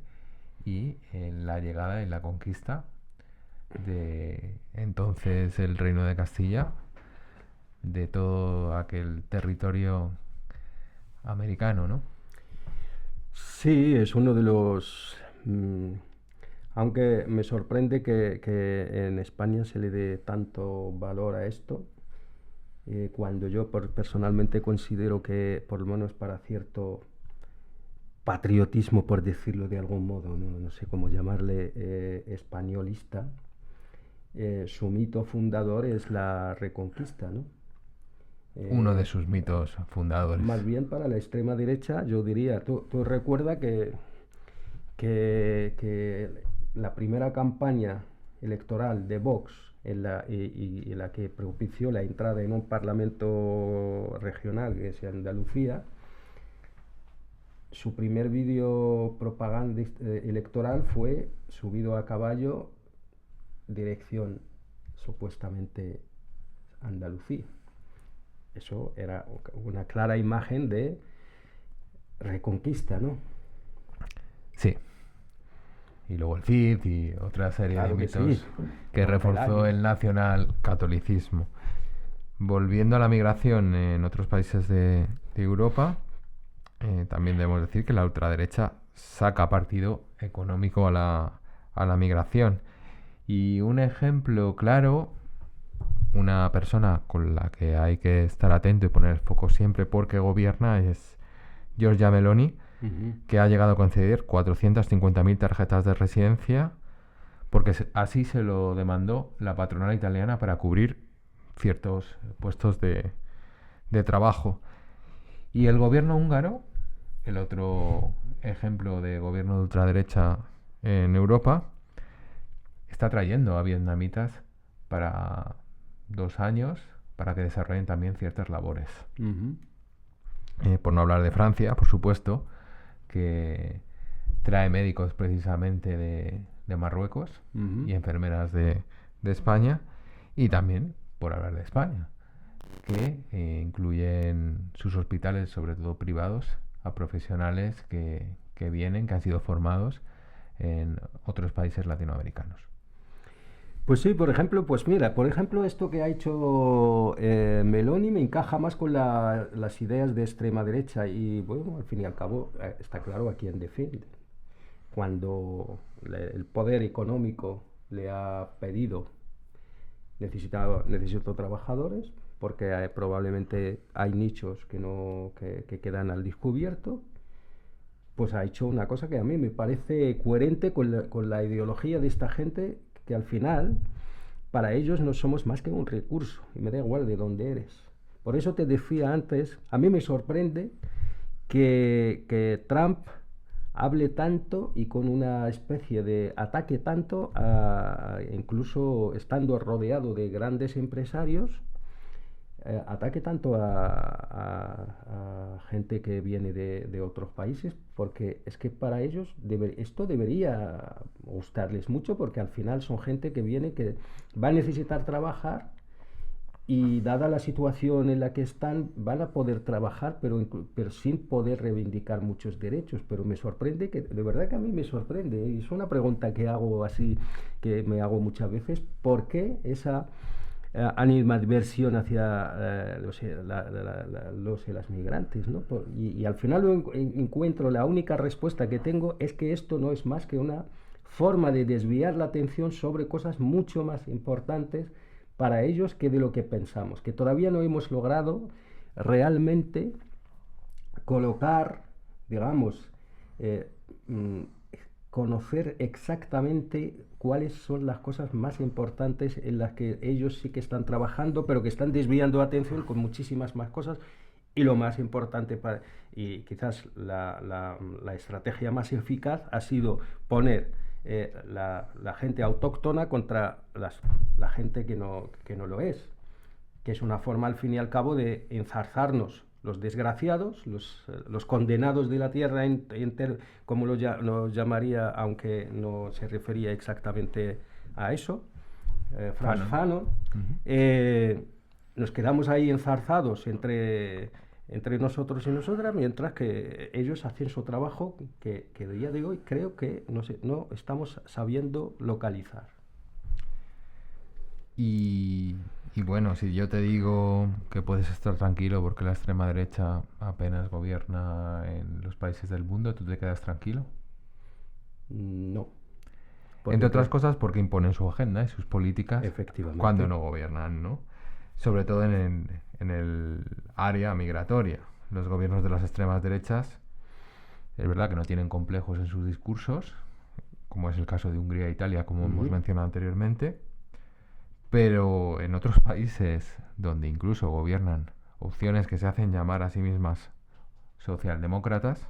[SPEAKER 1] y en la llegada y la conquista de entonces el Reino de Castilla, de todo aquel territorio americano, ¿no?
[SPEAKER 2] Sí, es uno de los... aunque me sorprende que en España se le dé tanto valor a esto, cuando yo personalmente considero que, por lo menos para cierto patriotismo, por decirlo de algún modo, no sé cómo llamarle, españolista, su mito fundador es la Reconquista, ¿no?
[SPEAKER 1] Uno de sus mitos fundadores.
[SPEAKER 2] Más bien para la extrema derecha, yo diría, tú recuerda que la primera campaña electoral de Vox en la que propició la entrada en un parlamento regional, que es Andalucía, su primer vídeo propaganda electoral fue subido a caballo, dirección supuestamente Andalucía. Eso era una clara imagen de reconquista, ¿no?
[SPEAKER 1] Sí. Y luego el Cid y otra serie
[SPEAKER 2] Claro
[SPEAKER 1] de
[SPEAKER 2] que
[SPEAKER 1] mitos
[SPEAKER 2] sí.
[SPEAKER 1] que reforzó el nacional-catolicismo. Volviendo a la migración en otros países de Europa, también debemos decir que la ultraderecha saca partido económico a la migración. Y un ejemplo claro, una persona con la que hay que estar atento y poner el foco siempre porque gobierna, es Giorgia Meloni, que ha llegado a conceder 450.000 tarjetas de residencia porque así se lo demandó la patronal italiana para cubrir ciertos puestos de trabajo. Y el gobierno húngaro, el otro ejemplo de gobierno de ultraderecha en Europa, está trayendo a vietnamitas para 2 años para que desarrollen también ciertas labores. Por no hablar de Francia, por supuesto, que trae médicos precisamente de Marruecos y enfermeras de España, y también, por hablar de España, que incluyen sus hospitales, sobre todo privados, a profesionales que vienen, que han sido formados en otros países latinoamericanos.
[SPEAKER 2] Pues sí, por ejemplo, pues mira, por ejemplo, esto que ha hecho Meloni me encaja más con las ideas de extrema derecha y bueno, al fin y al cabo está claro a quién defiende. Cuando el poder económico le ha pedido necesito trabajadores, porque probablemente hay nichos que quedan al descubierto, pues ha hecho una cosa que a mí me parece coherente con la ideología de esta gente, que al final para ellos no somos más que un recurso y me da igual de dónde eres. Por eso te decía antes, a mí me sorprende que Trump hable tanto y con una especie de ataque tanto, incluso estando rodeado de grandes empresarios, ataque tanto a gente que viene de otros países, porque es que para ellos esto debería gustarles mucho, porque al final son gente que viene, que va a necesitar trabajar y dada la situación en la que están, van a poder trabajar, pero sin poder reivindicar muchos derechos. Pero me sorprende, que de verdad que a mí me sorprende, y es una pregunta que hago así, que me hago muchas veces, ¿por qué esa animadversión hacia los y las migrantes, ¿no? Y al final encuentro, la única respuesta que tengo es que esto no es más que una forma de desviar la atención sobre cosas mucho más importantes para ellos que de lo que pensamos, que todavía no hemos logrado realmente colocar, digamos, conocer exactamente cuáles son las cosas más importantes en las que ellos sí que están trabajando, pero que están desviando atención con muchísimas más cosas. Y lo más importante, y quizás la estrategia más eficaz, ha sido poner la gente autóctona contra la gente que no lo es, que es una forma al fin y al cabo de enzarzarnos los desgraciados, los condenados de la tierra, como lo llamaría, aunque no se refería exactamente a eso, Frantz Fanon. Nos quedamos ahí enzarzados entre nosotros y nosotras, mientras que ellos hacen su trabajo que a día de hoy creo que no estamos sabiendo localizar.
[SPEAKER 1] Y bueno, si yo te digo que puedes estar tranquilo porque la extrema derecha apenas gobierna en los países del mundo, ¿tú te quedas tranquilo?
[SPEAKER 2] No.
[SPEAKER 1] Entre otras cosas porque imponen su agenda y sus políticas cuando no gobiernan, ¿no? Sobre todo en el área migratoria. Los gobiernos de las extremas derechas, es verdad que no tienen complejos en sus discursos, como es el caso de Hungría e Italia, como hemos mencionado anteriormente, pero en otros países donde incluso gobiernan opciones que se hacen llamar a sí mismas socialdemócratas,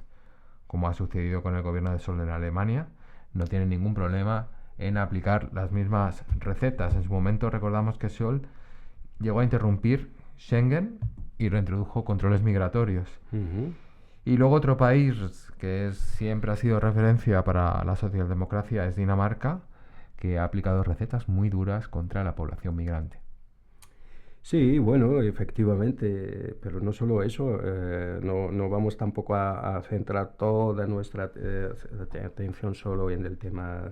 [SPEAKER 1] como ha sucedido con el gobierno de Scholz en Alemania, no tienen ningún problema en aplicar las mismas recetas. En su momento recordamos que Scholz llegó a interrumpir Schengen y reintrodujo controles migratorios. Y luego otro país que siempre ha sido referencia para la socialdemocracia es Dinamarca, que ha aplicado recetas muy duras contra la población migrante.
[SPEAKER 2] Sí, bueno, efectivamente, pero no solo eso, no vamos tampoco a centrar toda nuestra atención solo en el tema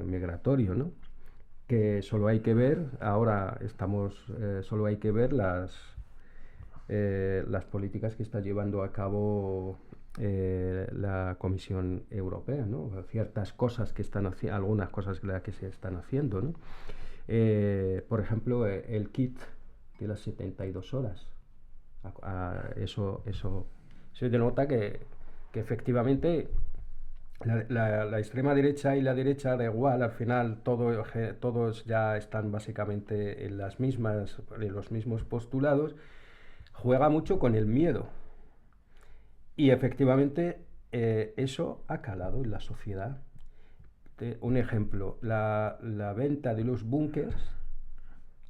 [SPEAKER 2] migratorio, ¿no? Que solo hay que ver, solo hay que ver las políticas que está llevando a cabo la Comisión Europea, ¿no? Ciertas cosas que están haciendo, algunas cosas que se están haciendo, ¿no? Por ejemplo, el kit de las 72 horas. Eso se denota que efectivamente la extrema derecha y la derecha da igual, al final todos ya están básicamente en los mismos postulados. Juega mucho con el miedo. Y efectivamente eso ha calado en la sociedad. Un ejemplo, la venta de los búnkers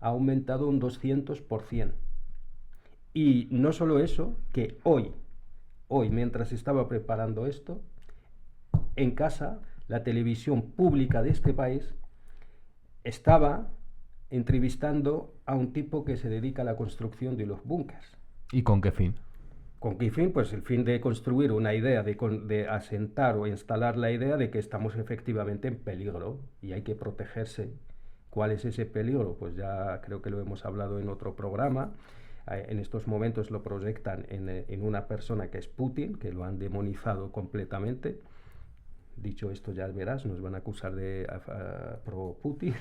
[SPEAKER 2] ha aumentado un 200%. Y no solo eso, que hoy, mientras estaba preparando esto, en casa, la televisión pública de este país estaba entrevistando a un tipo que se dedica a la construcción de los búnkers.
[SPEAKER 1] ¿Y con qué fin?
[SPEAKER 2] ¿Con qué fin? Pues el fin de construir una idea, de asentar o instalar la idea de que estamos efectivamente en peligro y hay que protegerse. ¿Cuál es ese peligro? Pues ya creo que lo hemos hablado en otro programa. En estos momentos lo proyectan en una persona que es Putin, que lo han demonizado completamente. Dicho esto, ya verás, nos van a acusar de pro-Putin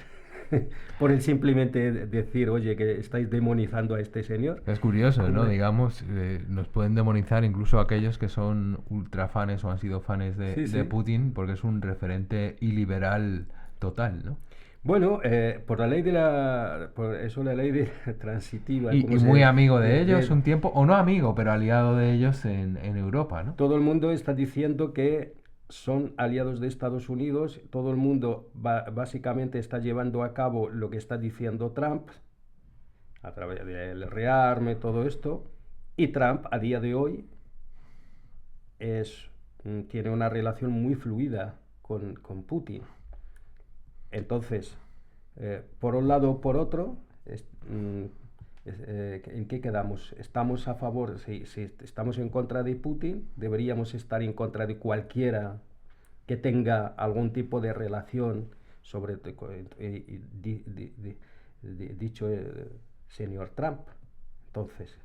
[SPEAKER 2] por el simplemente decir, oye, que estáis demonizando a este señor.
[SPEAKER 1] Es curioso, ¿no? Digamos, nos pueden demonizar incluso aquellos que son ultrafanes o han sido fanes de Putin, porque es un referente iliberal total, ¿no?
[SPEAKER 2] Bueno, por la ley la ley transitiva.
[SPEAKER 1] Y muy amigo de ellos un tiempo, o no amigo, pero aliado de ellos en Europa, ¿no?
[SPEAKER 2] Todo el mundo está diciendo que son aliados de Estados Unidos, todo el mundo básicamente está llevando a cabo lo que está diciendo Trump, a través del rearme, todo esto, y Trump a día de hoy tiene una relación muy fluida con Putin. Entonces, por un lado o por otro, ¿en qué quedamos? ¿Estamos a favor? Si estamos en contra de Putin, deberíamos estar en contra de cualquiera que tenga algún tipo de relación sobre dicho señor Trump. Entonces,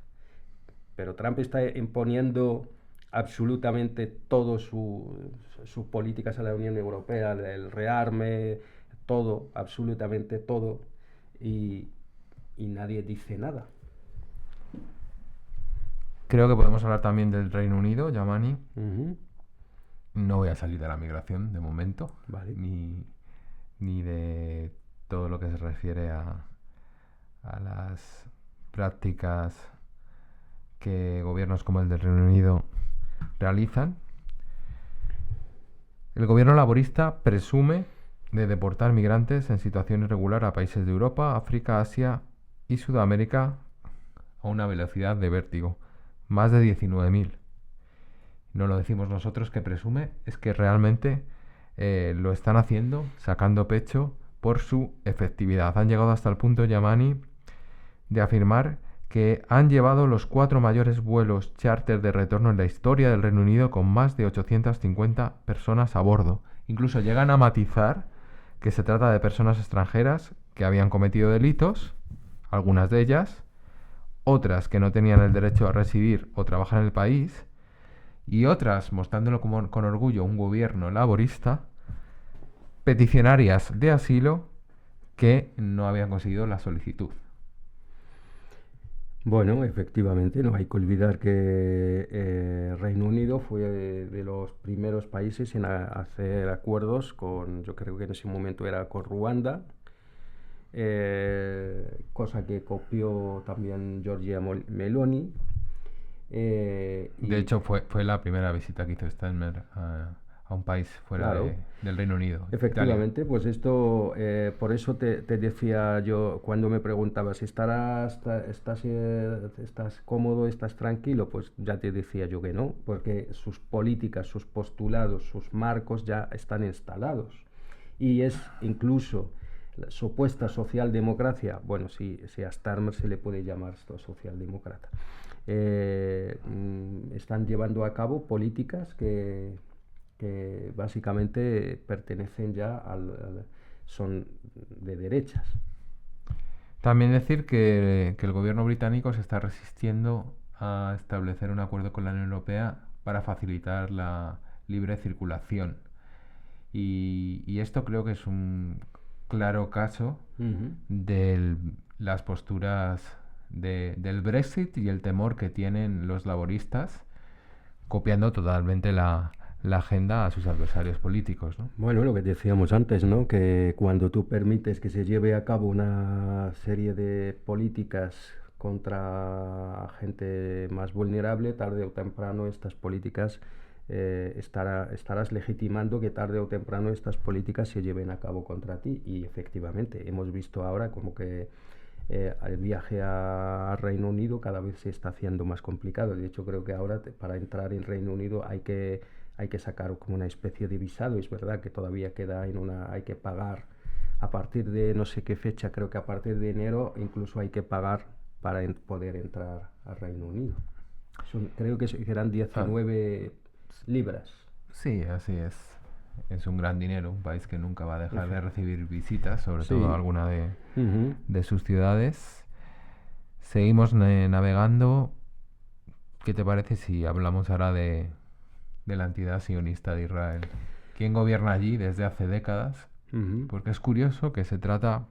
[SPEAKER 2] pero Trump está imponiendo absolutamente todo sus políticas a la Unión Europea, el rearme, todo, absolutamente todo, y nadie dice nada.
[SPEAKER 1] Creo que podemos hablar también del Reino Unido, Yamani. No voy a salir de la migración de momento,
[SPEAKER 2] vale.
[SPEAKER 1] ni ni de todo lo que se refiere a las prácticas que gobiernos como el del Reino Unido realizan. El gobierno laborista presume de deportar migrantes en situación irregular a países de Europa, África, Asia y Sudamérica a una velocidad de vértigo, más de 19.000. No lo decimos nosotros que presume, es que realmente lo están haciendo, sacando pecho por su efectividad. Han llegado hasta el punto, Yamani, de afirmar que han llevado los 4 mayores vuelos charter de retorno en la historia del Reino Unido con más de 850 personas a bordo. Incluso llegan a matizar que se trata de personas extranjeras que habían cometido delitos, algunas de ellas, otras que no tenían el derecho a residir o trabajar en el país, y otras, mostrándolo con orgullo un gobierno laborista, peticionarias de asilo que no habían conseguido la solicitud.
[SPEAKER 2] Bueno, efectivamente, no hay que olvidar que Reino Unido fue de los primeros países en hacer acuerdos con, yo creo que en ese momento era con Ruanda, cosa que copió también Giorgia Meloni.
[SPEAKER 1] De hecho, fue la primera visita que hizo Steinmeier a un país fuera
[SPEAKER 2] Claro.
[SPEAKER 1] del Reino Unido.
[SPEAKER 2] Efectivamente, pues esto, por eso te decía yo, cuando me preguntabas, ¿estás cómodo, estás tranquilo? Pues ya te decía yo que no, porque sus políticas, sus postulados, sus marcos ya están instalados. Y es incluso la supuesta socialdemocracia, bueno, si a Starmer se le puede llamar esto socialdemócrata, están llevando a cabo políticas que básicamente pertenecen ya son de derechas.
[SPEAKER 1] También decir que el gobierno británico se está resistiendo a establecer un acuerdo con la Unión Europea para facilitar la libre circulación. Y esto creo que es un claro caso de las posturas del Brexit y el temor que tienen los laboristas, copiando totalmente la agenda a sus adversarios políticos, ¿no?
[SPEAKER 2] Bueno, lo que decíamos antes, ¿no? Que cuando tú permites que se lleve a cabo una serie de políticas contra gente más vulnerable, tarde o temprano estas políticas estarás legitimando que tarde o temprano estas políticas se lleven a cabo contra ti. Y efectivamente, hemos visto ahora como que el viaje a Reino Unido cada vez se está haciendo más complicado. De hecho, creo que ahora para entrar en Reino Unido hay que sacar como una especie de visado. Es verdad que todavía queda hay que pagar a partir de no sé qué fecha, creo que a partir de enero incluso hay que pagar para poder entrar al Reino Unido. Creo que eran 19 libras.
[SPEAKER 1] Sí, así es. Es un gran dinero, un país que nunca va a dejar de recibir visitas, sobre todo alguna de sus ciudades. Seguimos navegando. ¿Qué te parece si hablamos ahora de la entidad sionista de Israel? ¿Quién gobierna allí desde hace décadas? Porque es curioso que se trata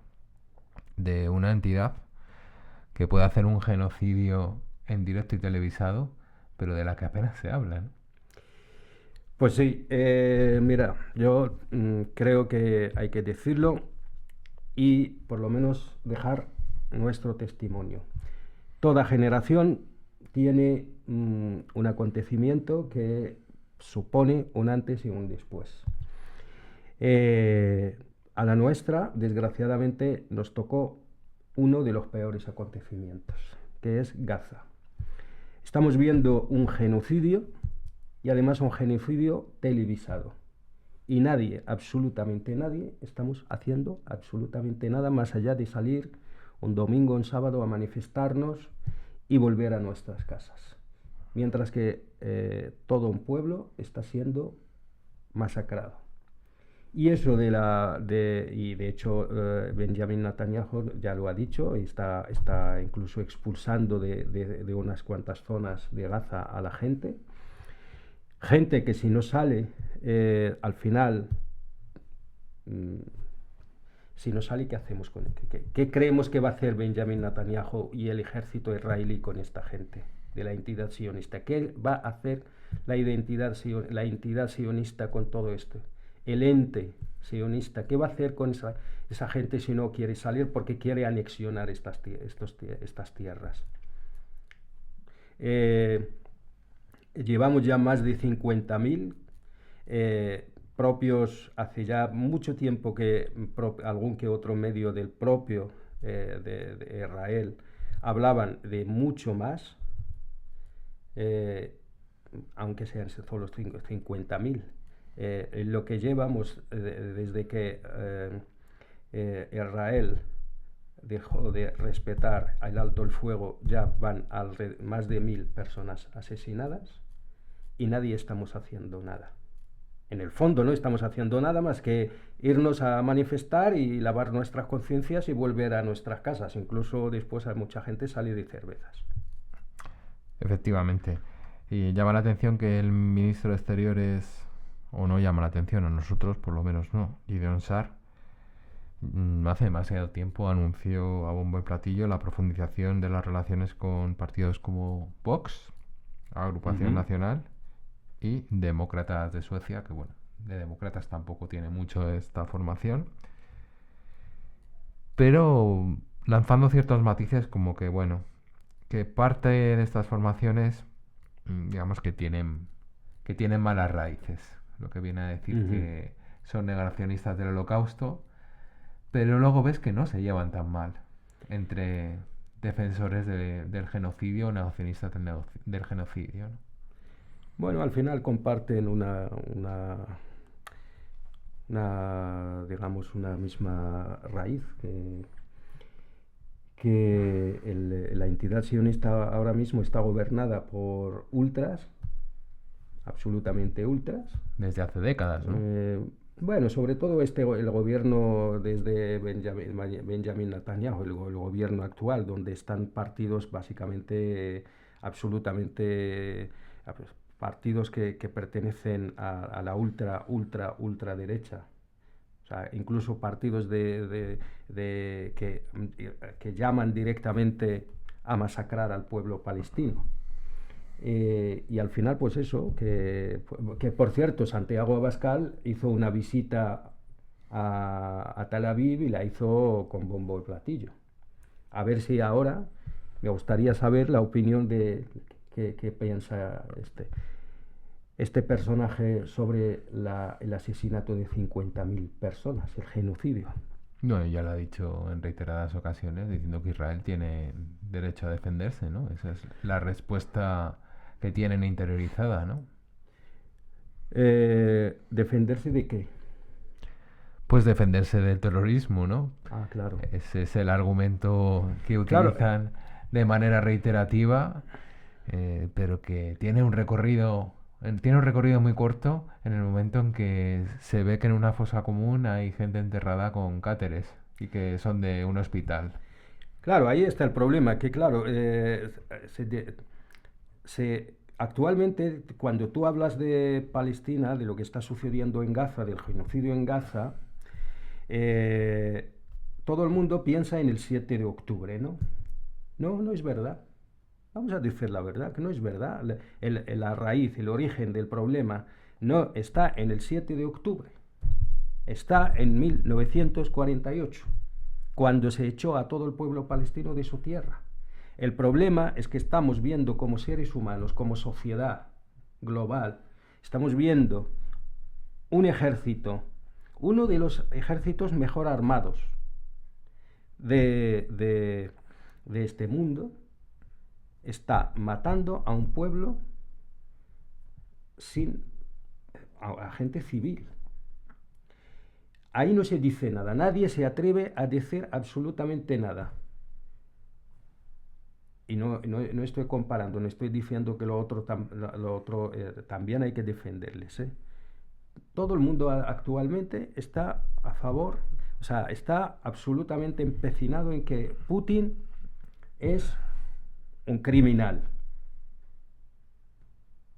[SPEAKER 1] de una entidad que puede hacer un genocidio en directo y televisado, pero de la que apenas se habla, ¿no?
[SPEAKER 2] Pues sí, mira, yo creo que hay que decirlo y por lo menos dejar nuestro testimonio. Toda generación tiene un acontecimiento que supone un antes y un después. A la nuestra, desgraciadamente, nos tocó uno de los peores acontecimientos, que es Gaza. Estamos viendo un genocidio y además un genocidio televisado. Y nadie, absolutamente nadie, estamos haciendo absolutamente nada más allá de salir un domingo o un sábado a manifestarnos y volver a nuestras casas. Mientras que todo un pueblo está siendo masacrado. Y eso y de hecho Benjamin Netanyahu ya lo ha dicho, está incluso expulsando de unas cuantas zonas de Gaza a la gente. Gente que si no sale, al final, si no sale, ¿qué hacemos con él? ¿Qué creemos que va a hacer Benjamin Netanyahu y el ejército israelí con esta gente de la entidad sionista? ¿Qué va a hacer la entidad sionista con todo esto? el ente sionista, ¿qué va a hacer con esa gente si no quiere salir porque quiere anexionar estas tierras? Llevamos ya más de 50.000 propios, hace ya mucho tiempo que algún que otro medio del propio de Israel hablaban de mucho más, aunque sean solo 50.000. Lo que llevamos desde que Israel dejó de respetar el alto el fuego, ya van más de 1.000 personas asesinadas y nadie estamos haciendo nada. En el fondo no estamos haciendo nada más que irnos a manifestar y lavar nuestras conciencias y volver a nuestras casas. Incluso después hay mucha gente sale de cervezas.
[SPEAKER 1] Efectivamente. Y llama la atención que el ministro de Exteriores, o no llama la atención, a nosotros por lo menos no, Gideon Sa'ar, hace demasiado tiempo anunció a bombo y platillo la profundización de las relaciones con partidos como Vox, Agrupación Nacional, y Demócratas de Suecia, que bueno, de demócratas tampoco tiene mucho esta formación, pero lanzando ciertos matices como que bueno, que parte de estas formaciones, digamos que tienen malas raíces, lo que viene a decir que son negacionistas del Holocausto, pero luego ves que no se llevan tan mal entre defensores del genocidio o negacionistas del genocidio, ¿no?
[SPEAKER 2] Bueno, al final comparten digamos, una misma raíz, que la entidad sionista ahora mismo está gobernada por ultras, absolutamente ultras.
[SPEAKER 1] Desde hace décadas, ¿no?
[SPEAKER 2] Bueno, sobre todo el gobierno desde Benjamin Netanyahu, el gobierno actual, donde están partidos básicamente absolutamente partidos que pertenecen a la ultraderecha. O sea, incluso partidos que llaman directamente a masacrar al pueblo palestino. Y al final, pues eso, que por cierto, Santiago Abascal hizo una visita a Tel Aviv y la hizo con bombo y platillo. A ver si ahora, me gustaría saber la opinión de qué piensa este personaje sobre el asesinato de 50.000 personas, el genocidio.
[SPEAKER 1] No, ya lo ha dicho en reiteradas ocasiones, diciendo que Israel tiene derecho a defenderse, ¿no? Esa es la respuesta que tienen interiorizada, ¿no?
[SPEAKER 2] ¿Defenderse de qué?
[SPEAKER 1] Pues defenderse del terrorismo, ¿no?
[SPEAKER 2] Ah, claro.
[SPEAKER 1] Ese es el argumento que utilizan de manera reiterativa, pero que tiene un recorrido muy corto en el momento en que se ve que en una fosa común hay gente enterrada con cáteres y que son de un hospital.
[SPEAKER 2] Claro, ahí está el problema, que claro, actualmente cuando tú hablas de Palestina, de lo que está sucediendo en Gaza, del genocidio en Gaza, todo el mundo piensa en el 7 de octubre, ¿no? No, no es verdad. Vamos a decir la verdad, que no es verdad. La raíz, el origen del problema no está en el 7 de octubre. Está en 1948, cuando se echó a todo el pueblo palestino de su tierra. El problema es que estamos viendo como seres humanos, como sociedad global, estamos viendo un ejército, uno de los ejércitos mejor armados de este mundo, está matando a un pueblo a gente civil. Ahí no se dice nada, nadie se atreve a decir absolutamente nada. Y no estoy comparando, no estoy diciendo que lo otro también hay que defenderles, ¿eh? Todo el mundo actualmente está a favor, o sea, está absolutamente empecinado en que Putin es un criminal.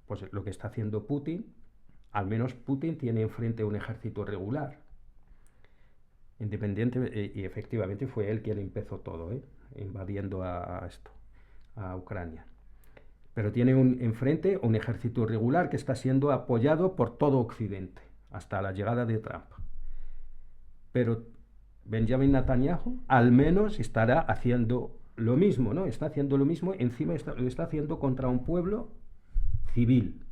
[SPEAKER 2] Pues lo que está haciendo Putin, al menos Putin tiene enfrente un ejército regular, independiente, y efectivamente fue él quien empezó todo, invadiendo a Ucrania. Pero tiene enfrente un ejército regular que está siendo apoyado por todo Occidente. hasta la llegada de Trump. Pero Benjamin Netanyahu al menos estará haciendo lo mismo, ¿no? Está haciendo lo mismo, encima lo está haciendo contra un pueblo civil,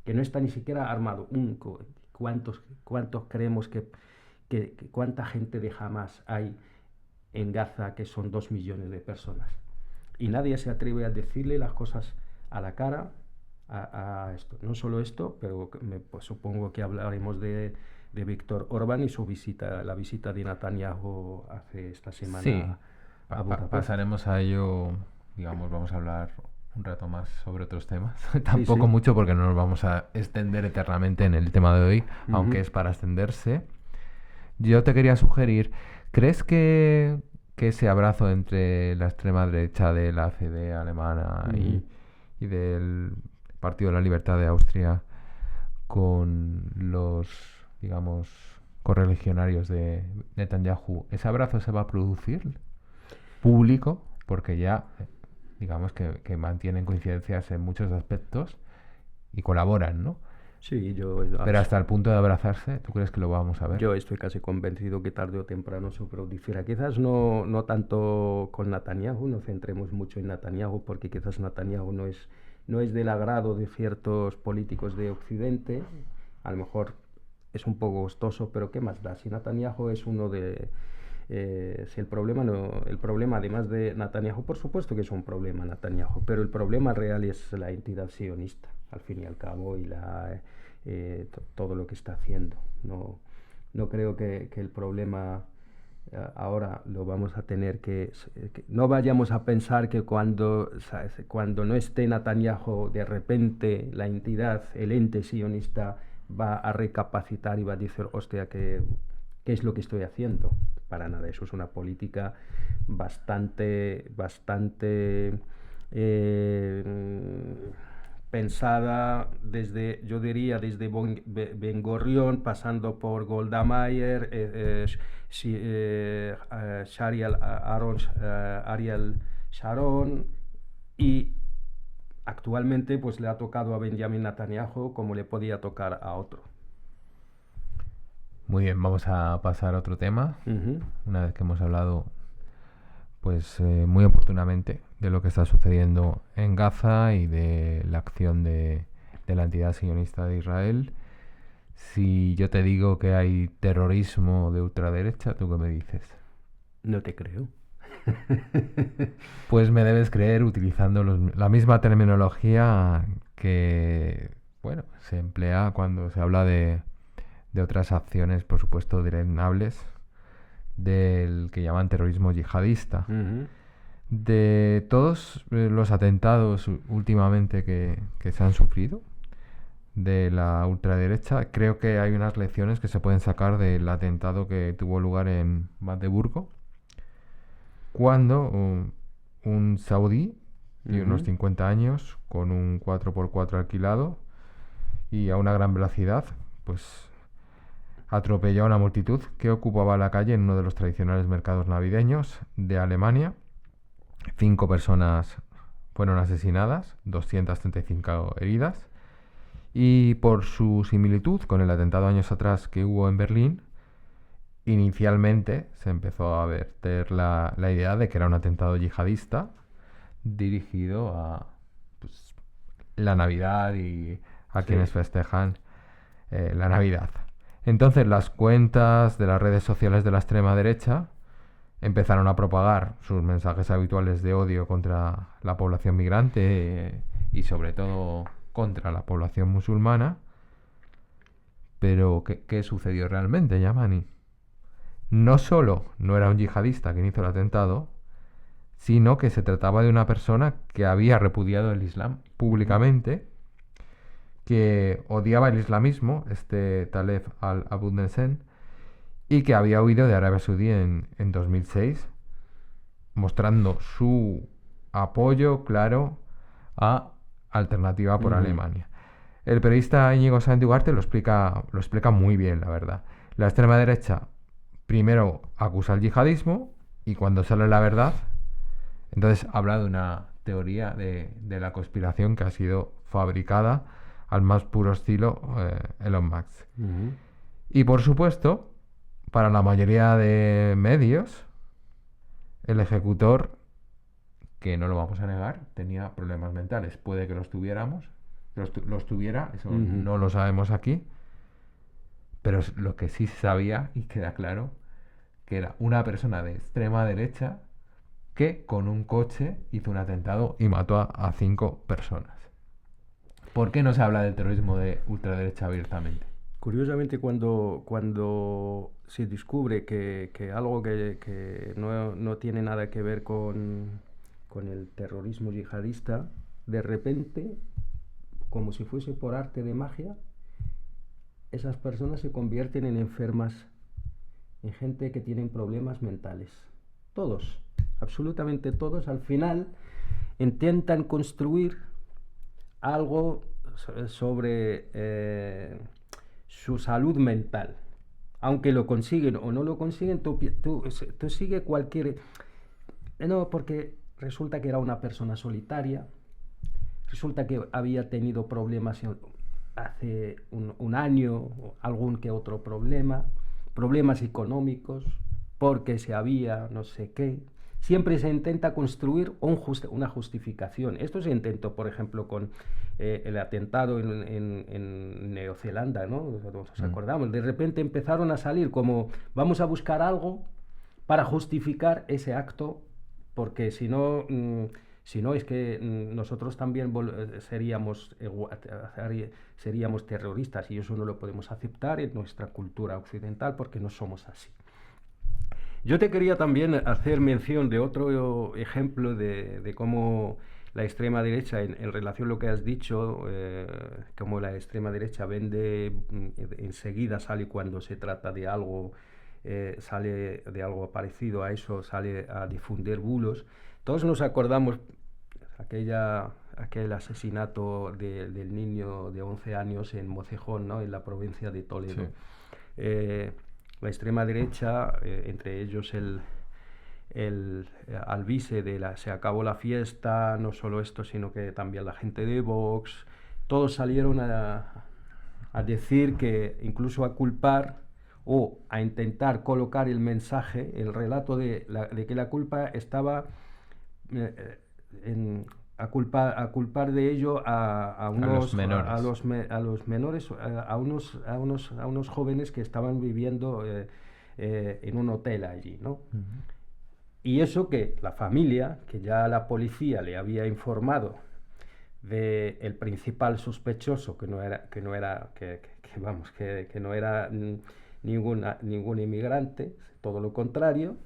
[SPEAKER 2] que no está ni siquiera armado. ¿Cuántos creemos cuánta gente de Hamas hay en Gaza, que son 2 millones de personas? Y nadie se atreve a decirle las cosas a la cara a esto. No solo esto, pero pues supongo que hablaremos de Víctor Orbán y la visita de Netanyahu hace esta semana.
[SPEAKER 1] Sí,
[SPEAKER 2] a Budapest.
[SPEAKER 1] pasaremos a ello, digamos, vamos a hablar un rato más sobre otros temas. Tampoco
[SPEAKER 2] sí.
[SPEAKER 1] mucho, porque no nos vamos a extender eternamente en el tema de hoy, aunque es para extenderse. Yo te quería sugerir, ¿crees que ese abrazo entre la extrema derecha de la AfD alemana y del Partido de la Libertad de Austria con los, digamos, correligionarios de Netanyahu, ese abrazo se va a producir público? Porque ya, digamos, que mantienen coincidencias en muchos aspectos y colaboran, ¿no?
[SPEAKER 2] Sí,
[SPEAKER 1] Pero hasta el punto de abrazarse, ¿tú crees que lo vamos a ver?
[SPEAKER 2] Yo estoy casi convencido que tarde o temprano se producirá. Quizás no tanto con Netanyahu, no centremos mucho en Netanyahu, porque quizás Netanyahu no es del agrado de ciertos políticos de Occidente. A lo mejor es un poco costoso, pero ¿qué más da? Si Netanyahu es uno de... si el problema además de Netanyahu, por supuesto que es un problema Netanyahu, pero el problema real es la entidad sionista, al fin y al cabo, y todo lo que está haciendo. No creo que el problema ahora lo vamos a tener que no vayamos a pensar que cuando no esté Netanyahu, de repente la entidad, el ente sionista, va a recapacitar y va a decir, hostia, ¿qué es lo que estoy haciendo? Para nada, eso es una política bastante pensada yo diría desde Ben-Gurión, pasando por Golda Meir, Ariel Sharon, y actualmente pues le ha tocado a Benjamin Netanyahu como le podía tocar a otro.
[SPEAKER 1] Muy bien, vamos a pasar a otro tema. Una vez que hemos hablado, pues muy oportunamente, de lo que está sucediendo en Gaza y de la acción de la entidad sionista de Israel. Si yo te digo que hay terrorismo de ultraderecha, ¿tú qué me dices?
[SPEAKER 2] No te creo.
[SPEAKER 1] Pues me debes creer utilizando la misma terminología que, bueno, se emplea cuando se habla de otras acciones, por supuesto, deleznables, del que llaman terrorismo yihadista. De todos los atentados últimamente que se han sufrido de la ultraderecha, creo que hay unas lecciones que se pueden sacar del atentado que tuvo lugar en Magdeburgo, cuando un saudí de unos 50 años, con un 4x4 alquilado y a una gran velocidad, pues atropelló a una multitud que ocupaba la calle en uno de los tradicionales mercados navideños de Alemania. 5 personas fueron asesinadas, 235 heridas, y por su similitud con el atentado años atrás que hubo en Berlín, inicialmente se empezó a verter la idea de que era un atentado yihadista dirigido a pues, la Navidad y a quienes festejan la Navidad. Entonces las cuentas de las redes sociales de la extrema derecha empezaron a propagar sus mensajes habituales de odio contra la población migrante y sobre todo contra la población musulmana. Pero ¿qué sucedió realmente, Yamani? No solo no era un yihadista quien hizo el atentado, sino que se trataba de una persona que había repudiado el Islam públicamente, que odiaba el islamismo, Taleb al-Abu Nesen, y que había huido de Arabia Saudí en 2006, mostrando su apoyo claro a Alternativa por Alemania. El periodista Íñigo Sáenz de Ugarte lo explica muy bien, la verdad. La extrema derecha primero acusa al yihadismo y cuando sale la verdad, entonces habla de una teoría de la conspiración que ha sido fabricada al más puro estilo Elon Musk. Y por supuesto, para la mayoría de medios, el ejecutor, que no lo vamos a negar, tenía problemas mentales. Puede que los tuviéramos, los tuviera, eso no lo sabemos aquí, pero lo que sí se sabía y queda claro, que era una persona de extrema derecha que con un coche hizo un atentado y mató a 5 personas. ¿Por qué no se habla del terrorismo de ultraderecha abiertamente?
[SPEAKER 2] Curiosamente, cuando se descubre que algo que no tiene nada que ver con el terrorismo yihadista, de repente, como si fuese por arte de magia, esas personas se convierten en enfermas, en gente que tienen problemas mentales. Todos, absolutamente todos, al final intentan construir algo sobre su salud mental. Aunque lo consiguen o no lo consiguen, tú sigues cualquier... No, porque resulta que era una persona solitaria, resulta que había tenido problemas hace un año, algún que otro problema, problemas económicos, porque se había no sé qué. Siempre se intenta construir una justificación. Esto se intentó, por ejemplo, con el atentado en Neozelanda, ¿no? Nos acordamos. De repente empezaron a salir como vamos a buscar algo para justificar ese acto, porque si no es que nosotros también seríamos terroristas, y eso no lo podemos aceptar en nuestra cultura occidental porque no somos así. Yo te quería también hacer mención de otro ejemplo de cómo la extrema derecha, en relación a lo que has dicho, cómo la extrema derecha vende, enseguida sale cuando se trata de algo, sale de algo parecido a eso, sale a difundir bulos. Todos nos acordamos aquel asesinato del niño de 11 años en Mocejón, ¿no? En la provincia de Toledo. Sí. La extrema derecha, entre ellos el alvise de se acabó la fiesta, no solo esto, sino que también la gente de Vox, todos salieron a decir que, incluso a culpar o a intentar colocar el mensaje, el relato de que la culpa estaba a culpar de ello a unos menores, a unos jóvenes que estaban viviendo en un hotel allí, ¿no? Y eso, que la familia, que ya la policía le había informado de el principal sospechoso, que no era ningún inmigrante, todo lo contrario.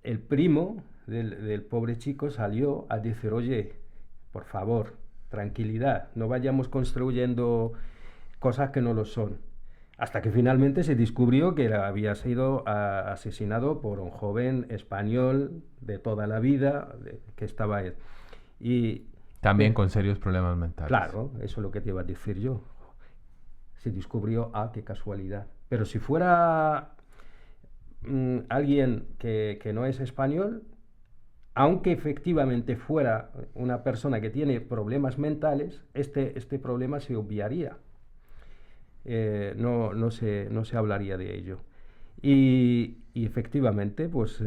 [SPEAKER 2] El primo del pobre chico salió a decir: oye, por favor, tranquilidad, no vayamos construyendo cosas que no lo son. Hasta que finalmente se descubrió que había sido asesinado por un joven español de toda la vida, que estaba él. Y
[SPEAKER 1] también con serios problemas mentales.
[SPEAKER 2] Claro, eso es lo que te iba a decir yo. Se descubrió, qué casualidad. Pero si fuera alguien que no es español, aunque efectivamente fuera una persona que tiene problemas mentales, este problema se obviaría. No se hablaría de ello. Y efectivamente, pues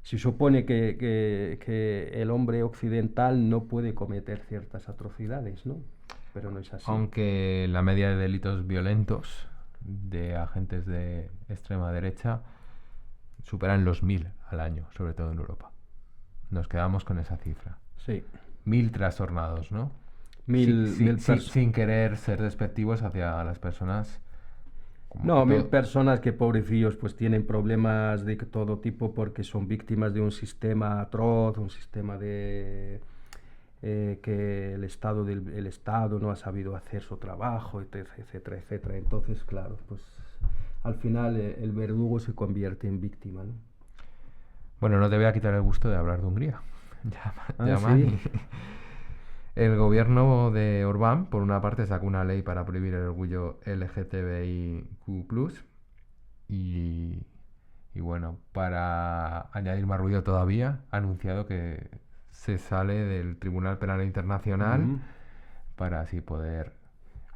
[SPEAKER 2] se supone que el hombre occidental no puede cometer ciertas atrocidades, ¿no? Pero no es así.
[SPEAKER 1] Aunque la media de delitos violentos de agentes de extrema derecha superan los 1000 al año, sobre todo en Europa. Nos quedamos con esa cifra.
[SPEAKER 2] Sí.
[SPEAKER 1] 1000 trastornados, ¿no? Sin querer ser despectivos hacia las personas.
[SPEAKER 2] No, 1000 personas que, pobrecillos, pues tienen problemas de todo tipo porque son víctimas de un sistema atroz, un sistema de que el Estado no ha sabido hacer su trabajo, etcétera, etcétera. Entonces, claro, pues al final el verdugo se convierte en víctima, ¿no?
[SPEAKER 1] Bueno, no te voy a quitar el gusto de hablar de Hungría. ¿Sí? El gobierno de Orbán, por una parte, sacó una ley para prohibir el orgullo LGTBIQ+, y bueno, para añadir más ruido todavía, ha anunciado que se sale del Tribunal Penal Internacional para así poder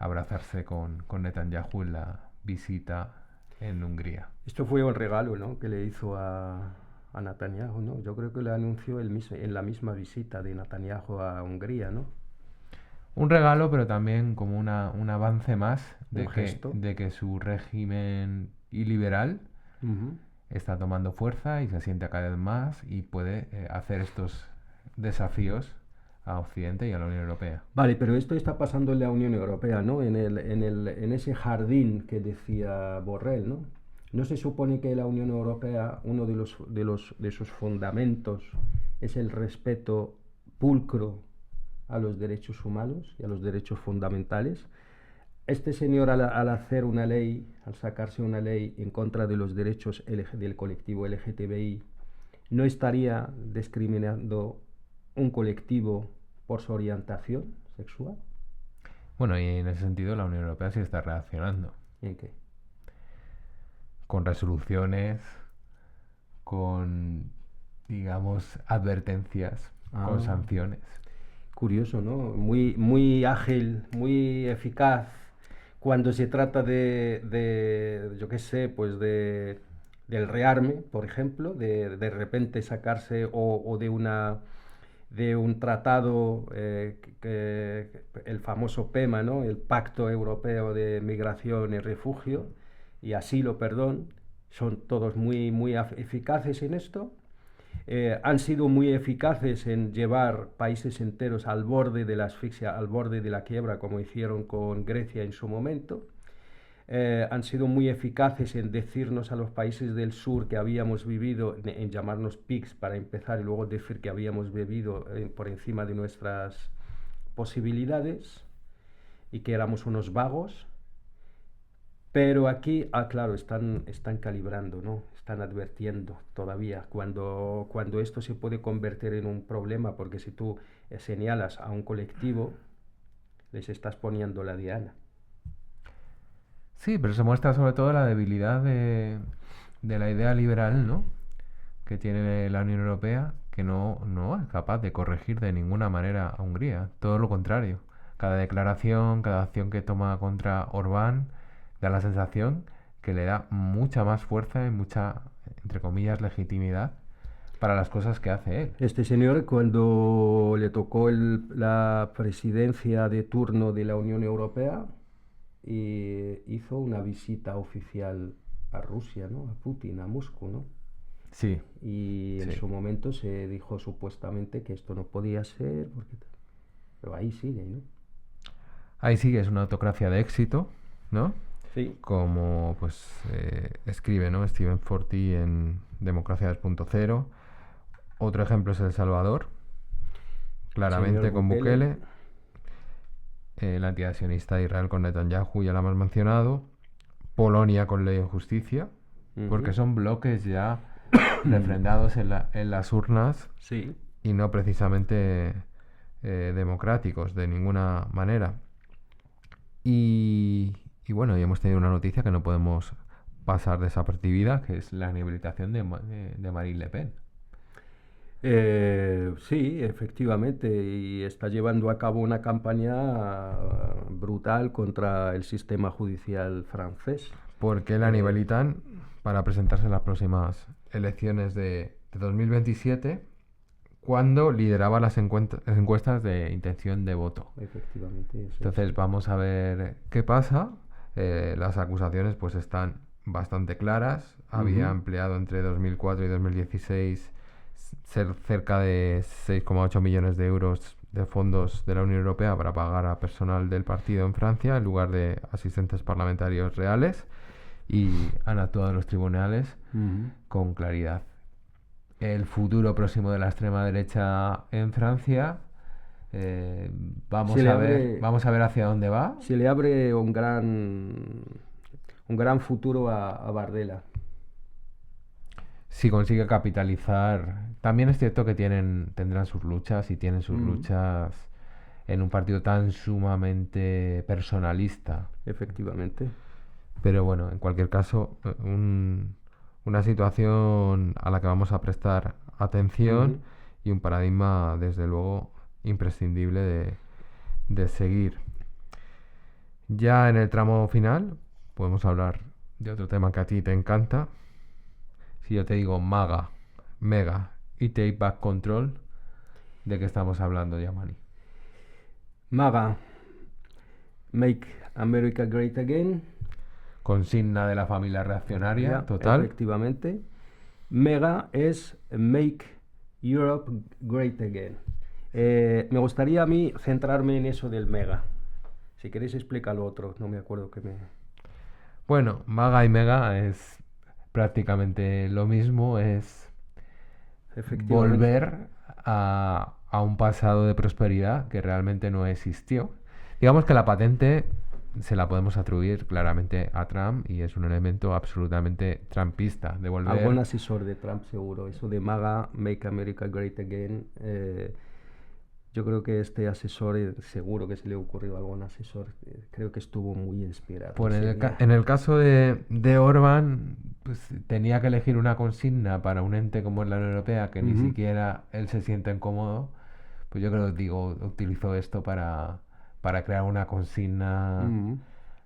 [SPEAKER 1] abrazarse con Netanyahu en la visita en Hungría.
[SPEAKER 2] Esto fue un regalo, ¿no?, que le hizo a Netanyahu, ¿no? Yo creo que lo anunció en la misma visita de Netanyahu a Hungría, ¿no?
[SPEAKER 1] Un regalo, pero también como un avance más
[SPEAKER 2] Un gesto.
[SPEAKER 1] de que su régimen iliberal
[SPEAKER 2] Ujú.
[SPEAKER 1] está tomando fuerza y se asienta cada vez más y puede hacer estos desafíos a Occidente y a la Unión Europea.
[SPEAKER 2] Vale, pero esto está pasando en la Unión Europea, ¿no? En ese jardín que decía Borrell, ¿no? ¿No se supone que la Unión Europea, uno de sus fundamentos es el respeto pulcro a los derechos humanos y a los derechos fundamentales? Este señor al hacer una ley, al sacarse una ley en contra de los derechos del colectivo LGTBI, ¿no estaría discriminando un colectivo por su orientación sexual?
[SPEAKER 1] Bueno, y en ese sentido la Unión Europea sí está reaccionando.
[SPEAKER 2] ¿En qué?
[SPEAKER 1] Con resoluciones, con, digamos, advertencias, con sanciones.
[SPEAKER 2] Curioso, ¿no? Muy, muy ágil, muy eficaz cuando se trata yo qué sé, pues del rearme, por ejemplo, de repente sacarse o de un tratado, el famoso PEMA, ¿no?, el Pacto Europeo de Migración y Refugio y Asilo, perdón, son todos muy, muy eficaces en esto. Han sido muy eficaces en llevar países enteros al borde de la asfixia, al borde de la quiebra, como hicieron con Grecia en su momento. Han sido muy eficaces en decirnos a los países del sur que habíamos vivido, en llamarnos pigs para empezar, y luego decir que habíamos vivido por encima de nuestras posibilidades y que éramos unos vagos. Pero aquí, claro, están calibrando, ¿no? Están advirtiendo todavía cuando esto se puede convertir en un problema, porque si tú señalas a un colectivo, les estás poniendo la diana.
[SPEAKER 1] Sí, pero se muestra sobre todo la debilidad de la idea liberal, ¿no?, que tiene la Unión Europea, que no es capaz de corregir de ninguna manera a Hungría. Todo lo contrario. Cada declaración, cada acción que toma contra Orbán da la sensación que le da mucha más fuerza y mucha, entre comillas, legitimidad para las cosas que hace él.
[SPEAKER 2] Este señor, cuando le tocó la presidencia de turno de la Unión Europea, hizo una visita oficial a Rusia, ¿no?, a Putin, a Moscú, ¿no?
[SPEAKER 1] Sí.
[SPEAKER 2] Y en
[SPEAKER 1] Sí.
[SPEAKER 2] su momento se dijo supuestamente que esto no podía ser, pero ahí sigue, ¿no?
[SPEAKER 1] Ahí sí que es una autocracia de éxito, ¿no?
[SPEAKER 2] Sí.
[SPEAKER 1] Como pues escribe, ¿no?, Steven Forti en Democracia 2.0. Otro ejemplo es El Salvador, claramente
[SPEAKER 2] Señor
[SPEAKER 1] con
[SPEAKER 2] Bukele.
[SPEAKER 1] Bukele. La entidad sionista de Israel con Netanyahu, ya la hemos mencionado. Polonia con Ley y Justicia, porque son bloques ya refrendados en las urnas
[SPEAKER 2] Sí.
[SPEAKER 1] y no precisamente democráticos de ninguna manera. Y bueno, y hemos tenido una noticia que no podemos pasar desapercibida, que es la inhabilitación de Marine Le Pen.
[SPEAKER 2] Sí, efectivamente, y está llevando a cabo una campaña brutal contra el sistema judicial francés.
[SPEAKER 1] Porque la inhabilitan para presentarse en las próximas elecciones de 2027, cuando lideraba las encuestas de intención de voto.
[SPEAKER 2] Efectivamente, eso es.
[SPEAKER 1] Entonces vamos a ver qué pasa. Las acusaciones pues están bastante claras. Había empleado entre 2004 y 2016 cerca de 6,8 millones de euros de fondos de la Unión Europea para pagar a personal del partido en Francia en lugar de asistentes parlamentarios reales, y han actuado los tribunales con claridad. El futuro próximo de la extrema derecha en Francia, vamos a ver hacia dónde va.
[SPEAKER 2] Se le abre un gran futuro a Bardella.
[SPEAKER 1] Si consigue capitalizar. También es cierto que tendrán sus luchas, y tienen sus luchas en un partido tan sumamente personalista.
[SPEAKER 2] Efectivamente.
[SPEAKER 1] Pero bueno, en cualquier caso, una situación a la que vamos a prestar atención y un paradigma, desde luego, imprescindible de seguir. Ya en el tramo final podemos hablar de otro tema que a ti te encanta. Si yo te digo MAGA, Mega y Take Back Control, ¿de qué estamos hablando, Yamani?
[SPEAKER 2] MAGA, Make America Great Again.
[SPEAKER 1] Consigna de la familia reaccionaria,
[SPEAKER 2] Ya,
[SPEAKER 1] total.
[SPEAKER 2] efectivamente. Mega es Make Europe Great Again. Me gustaría a mí centrarme en eso del mega. Si queréis explica lo otro, no me acuerdo que me...
[SPEAKER 1] Bueno, MAGA y Mega es prácticamente lo mismo, es
[SPEAKER 2] Efectivamente.
[SPEAKER 1] volver a un pasado de prosperidad que realmente no existió. Digamos que la patente se la podemos atribuir claramente a Trump y es un elemento absolutamente trumpista de
[SPEAKER 2] Algún
[SPEAKER 1] volver.
[SPEAKER 2] asesor de Trump seguro. Eso de MAGA, Make America Great Again. Yo creo que este asesor, seguro que se le ocurrió a algún asesor. Creo que estuvo muy inspirado
[SPEAKER 1] Pues
[SPEAKER 2] ese día.
[SPEAKER 1] en el caso de Orbán, pues tenía que elegir una consigna para un ente como es la Unión Europea, que ni
[SPEAKER 2] Ujú.
[SPEAKER 1] siquiera él se siente incómodo. Pues yo creo que utilizó esto para crear una consigna
[SPEAKER 2] Ujú.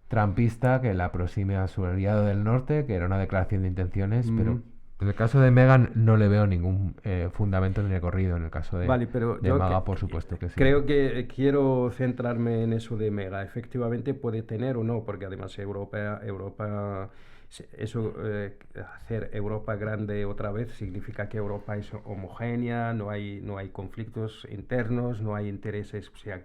[SPEAKER 1] trumpista que la aproxime a su aliado del norte, que era una declaración de intenciones, pero
[SPEAKER 2] Ujú.
[SPEAKER 1] en el caso de Megan no le veo ningún fundamento ni recorrido. En el caso
[SPEAKER 2] Vale, pero
[SPEAKER 1] de
[SPEAKER 2] yo
[SPEAKER 1] Maga, por supuesto que sí.
[SPEAKER 2] creo que quiero centrarme en eso de Mega. Efectivamente puede tener o no, porque además Europa, eso, hacer Europa grande otra vez significa que Europa es homogénea, no hay conflictos internos, no hay intereses. O sea,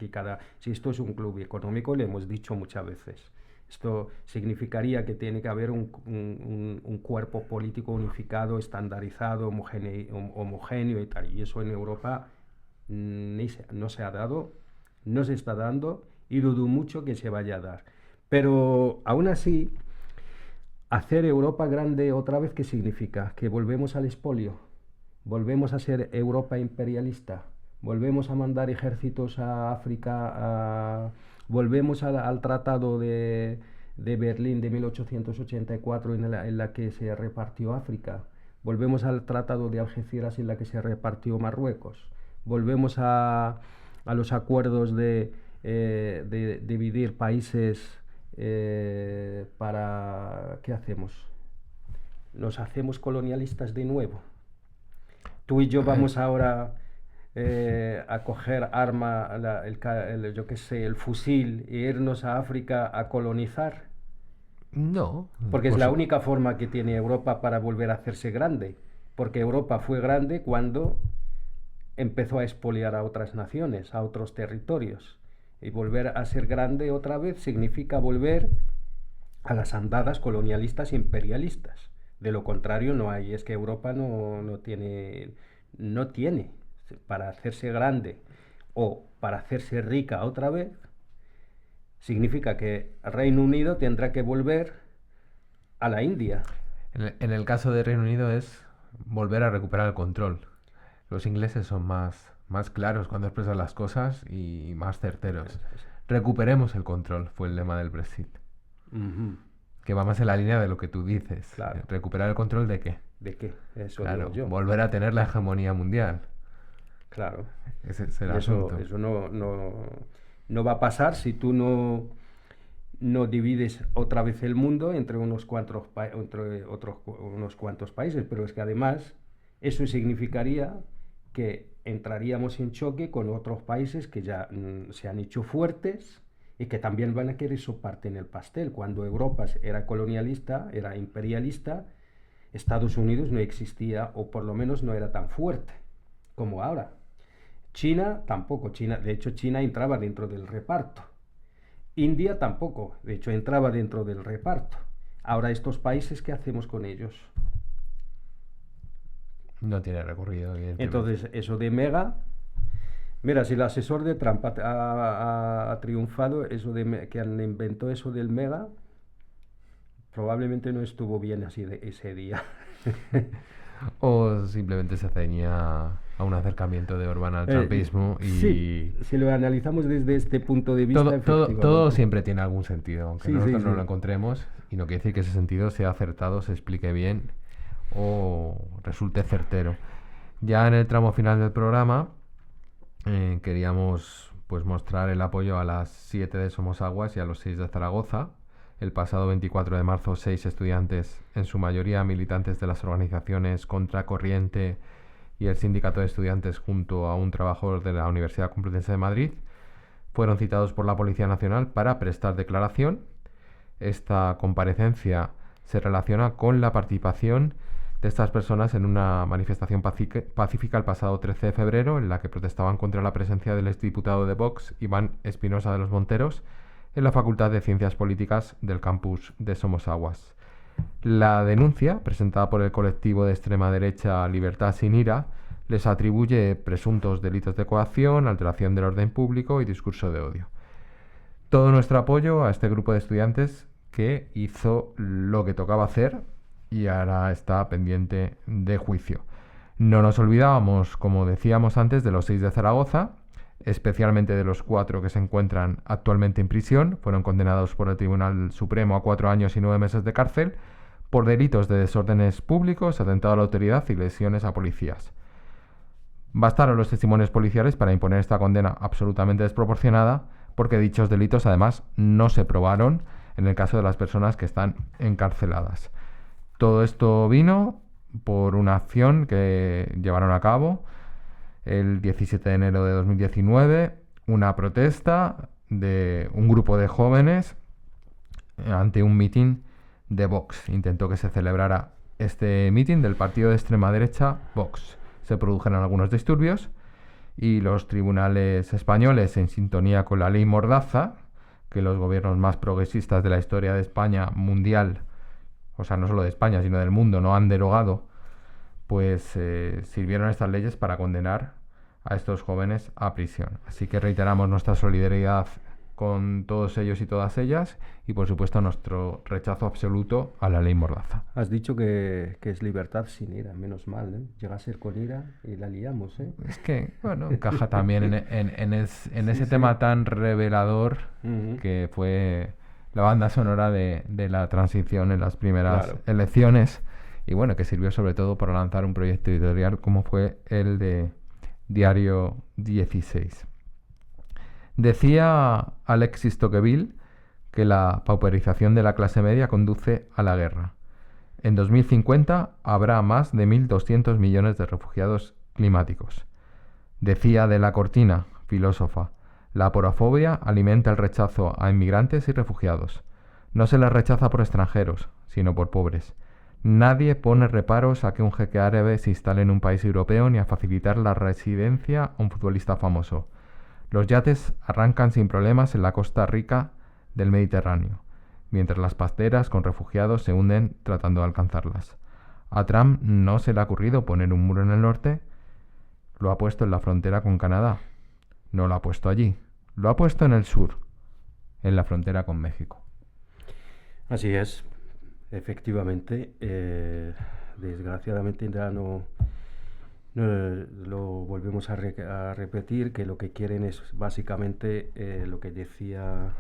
[SPEAKER 2] si esto es un club económico, le hemos dicho muchas veces. Esto significaría que tiene que haber un cuerpo político unificado, estandarizado, homogéneo y tal. Y eso en Europa no se ha dado, no se está dando y dudo mucho que se vaya a dar. Pero aún así, hacer Europa grande otra vez, ¿qué significa? Que volvemos al expolio, volvemos a ser Europa imperialista, volvemos a mandar ejércitos a África, volvemos al Tratado de Berlín de 1884 en la que se repartió África, volvemos al Tratado de Algeciras en la que se repartió Marruecos, volvemos a los acuerdos de dividir países para... ¿Qué hacemos? Nos hacemos colonialistas de nuevo. Tú y yo vamos ahora a coger yo qué sé, el fusil e irnos a África a colonizar.
[SPEAKER 1] No,
[SPEAKER 2] Porque es
[SPEAKER 1] pues
[SPEAKER 2] la única forma que tiene Europa para volver a hacerse grande. Porque Europa fue grande cuando empezó a expoliar a otras naciones, a otros territorios. Y volver a ser grande otra vez significa volver a las andadas colonialistas e imperialistas. De lo contrario no hay, es que Europa no tiene para hacerse grande o para hacerse rica otra vez, significa que Reino Unido tendrá que volver a la India.
[SPEAKER 1] en el caso de Reino Unido es volver a recuperar el control. Los ingleses son más claros cuando expresan las cosas y más certeros. Recuperemos el control, fue el lema del Brexit.
[SPEAKER 2] Ujú.
[SPEAKER 1] Que va más en la línea de lo que tú dices.
[SPEAKER 2] Claro.
[SPEAKER 1] ¿Recuperar el control de qué?
[SPEAKER 2] ¿De qué? Eso
[SPEAKER 1] Claro,
[SPEAKER 2] digo yo.
[SPEAKER 1] volver a tener la hegemonía mundial.
[SPEAKER 2] Claro.
[SPEAKER 1] Ese es el
[SPEAKER 2] Y
[SPEAKER 1] asunto.
[SPEAKER 2] eso no va a pasar si tú no divides otra vez el mundo entre unos cuantos países, pero es que además eso significaría que entraríamos en choque con otros países que ya se han hecho fuertes y que también van a querer su parte en el pastel. Cuando Europa era colonialista, era imperialista, Estados Unidos no existía, o por lo menos no era tan fuerte como ahora. China tampoco, de hecho China entraba dentro del reparto. India tampoco, de hecho entraba dentro del reparto. Ahora estos países, ¿qué hacemos con ellos?
[SPEAKER 1] No tiene recorrido, evidentemente.
[SPEAKER 2] Entonces, eso de mega... Mira, si el asesor de Trump ha triunfado, que inventó eso del mega, probablemente no estuvo bien así ese día.
[SPEAKER 1] O simplemente se ceñía a un acercamiento de Orbán al trumpismo y...
[SPEAKER 2] Sí, si lo analizamos desde este punto de vista,
[SPEAKER 1] todo
[SPEAKER 2] efectivamente.
[SPEAKER 1] siempre tiene algún sentido, aunque
[SPEAKER 2] Sí,
[SPEAKER 1] nosotros
[SPEAKER 2] sí,
[SPEAKER 1] no
[SPEAKER 2] sí.
[SPEAKER 1] lo encontremos, y no quiere decir que ese sentido sea acertado, se explique bien o resulte certero. Ya en el tramo final del programa queríamos pues mostrar el apoyo a las 7 de Somosaguas y a los 6 de Zaragoza. El pasado 24 de marzo, 6 estudiantes, en su mayoría militantes de las organizaciones Contracorriente y el Sindicato de Estudiantes, junto a un trabajador de la Universidad Complutense de Madrid, fueron citados por la Policía Nacional para prestar declaración. Esta comparecencia se relaciona con la participación de estas personas en una manifestación pacífica el pasado 13 de febrero, en la que protestaban contra la presencia del exdiputado de Vox, Iván Espinosa de los Monteros, en la Facultad de Ciencias Políticas del campus de Somosaguas. La denuncia, presentada por el colectivo de extrema derecha Libertad Sin Ira, les atribuye presuntos delitos de coacción, alteración del orden público y discurso de odio. Todo nuestro apoyo a este grupo de estudiantes que hizo lo que tocaba hacer y ahora está pendiente de juicio. No nos olvidábamos, como decíamos antes, de los 6 de Zaragoza, especialmente de los 4 que se encuentran actualmente en prisión. Fueron condenados por el Tribunal Supremo a 4 años y 9 meses de cárcel por delitos de desórdenes públicos, atentado a la autoridad y lesiones a policías. Bastaron los testimonios policiales para imponer esta condena absolutamente desproporcionada, porque dichos delitos además no se probaron en el caso de las personas que están encarceladas. Todo esto vino por una acción que llevaron a cabo el 17 de enero de 2019, una protesta de un grupo de jóvenes ante un mitin de Vox. Intentó que se celebrara este mitin del partido de extrema derecha Vox. Se produjeron algunos disturbios y los tribunales españoles, en sintonía con la ley Mordaza, que los gobiernos más progresistas de la historia de España mundial, o sea, no solo de España, sino del mundo, no han derogado, pues sirvieron estas leyes para condenar a estos jóvenes a prisión. Así que reiteramos nuestra solidaridad con todos ellos y todas ellas y, por supuesto, nuestro rechazo absoluto a la ley Mordaza.
[SPEAKER 2] Has dicho que es libertad sin ira, menos mal, ¿eh? Llega a ser con ira y la liamos, ¿eh?
[SPEAKER 1] Es que, bueno, encaja también en ese tema tan revelador que fue la banda sonora de la transición en las primeras elecciones y, bueno, que sirvió sobre todo para lanzar un proyecto editorial como fue el de Diario 16. Decía Alexis Tocqueville que la pauperización de la clase media conduce a la guerra. En 2050 habrá más de 1.200 millones de refugiados climáticos. Decía de la Cortina, filósofa, la aporofobia alimenta el rechazo a inmigrantes y refugiados. No se les rechaza por extranjeros, sino por pobres. Nadie pone reparos a que un jeque árabe se instale en un país europeo ni a facilitar la residencia a un futbolista famoso. Los yates arrancan sin problemas en la costa rica del Mediterráneo, mientras las pasteras con refugiados se hunden tratando de alcanzarlas. A Trump no se le ha ocurrido poner un muro en el norte, lo ha puesto en la frontera con Canadá. No lo ha puesto allí, lo ha puesto en el sur, en la frontera con México.
[SPEAKER 2] Así es, efectivamente. Desgraciadamente ya no lo volvemos a repetir, que lo que quieren es básicamente lo que decía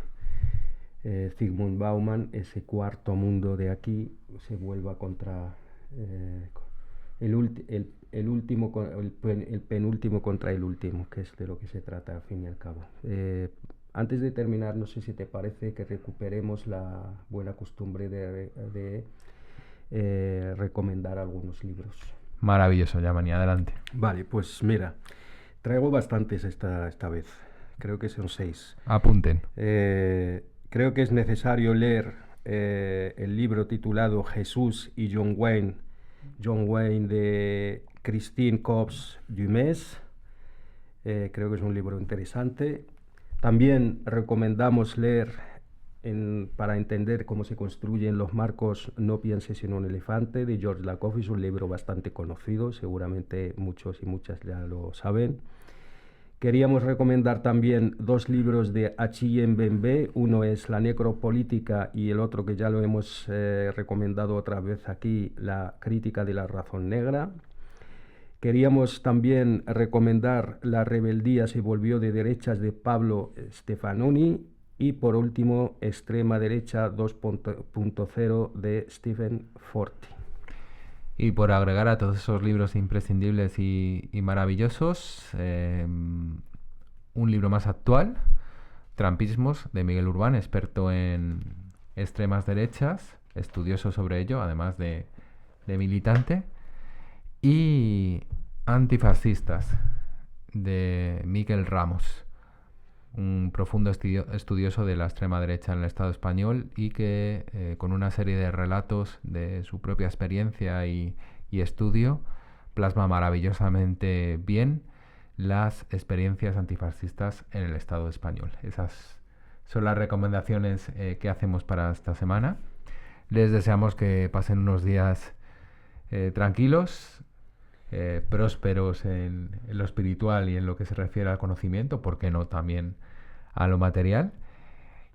[SPEAKER 2] Zygmunt Bauman, ese cuarto mundo de aquí se vuelva contra el penúltimo contra el último, que es de lo que se trata al fin y al cabo. Antes de terminar, no sé si te parece que recuperemos la buena costumbre de recomendar algunos libros.
[SPEAKER 1] Maravilloso, Yamani, adelante.
[SPEAKER 2] Vale, pues mira, traigo bastantes esta vez, creo que son 6.
[SPEAKER 1] Apunten.
[SPEAKER 2] Creo que es necesario leer el libro titulado Jesús y John Wayne de Christine Cobbs Dumes. Creo que es un libro interesante. También recomendamos leer, para entender cómo se construyen los marcos, No pienses en un elefante, de George Lakoff. Es un libro bastante conocido, seguramente muchos y muchas ya lo saben. Queríamos recomendar también 2 libros de Achille Mbembe. Uno es La necropolítica y el otro, que ya lo hemos recomendado otra vez aquí, La crítica de la razón negra. Queríamos también recomendar La rebeldía se volvió de derechas, de Pablo Stefanoni. Y por último, Extrema derecha 2.0 de Stephen Forti.
[SPEAKER 1] Y por agregar a todos esos libros imprescindibles y maravillosos, un libro más actual, Trumpismos, de Miguel Urbán, experto en extremas derechas, estudioso sobre ello, además de militante, y Antifascistas, de Miquel Ramos, un profundo estudioso de la extrema derecha en el Estado español y que con una serie de relatos de su propia experiencia y estudio plasma maravillosamente bien las experiencias antifascistas en el Estado español. Esas son las recomendaciones que hacemos para esta semana. Les deseamos que pasen unos días tranquilos, prósperos en lo espiritual y en lo que se refiere al conocimiento, ¿por qué no también a lo material?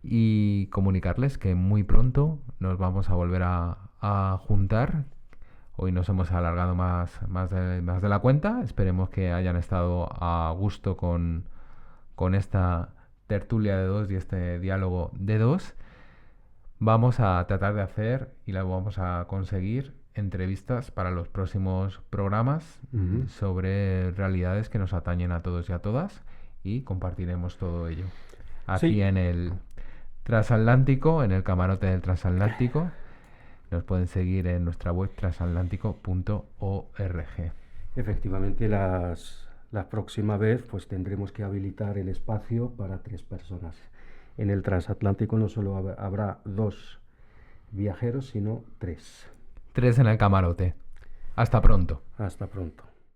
[SPEAKER 1] Y comunicarles que muy pronto nos vamos a volver a juntar. Hoy nos hemos alargado más de la cuenta. Esperemos que hayan estado a gusto con esta tertulia de dos y este diálogo de dos. Vamos a tratar de hacer y la vamos a conseguir entrevistas para los próximos programas sobre realidades que nos atañen a todos y a todas, y compartiremos todo ello aquí en el Transatlántico, en el camarote del Transatlántico. Nos pueden seguir en nuestra web transatlántico.org.
[SPEAKER 2] Efectivamente, la próxima vez pues tendremos que habilitar el espacio para 3 personas. En el Transatlántico no solo habrá 2 viajeros, sino 3.
[SPEAKER 1] 3 en el camarote. Hasta pronto.
[SPEAKER 2] Hasta pronto.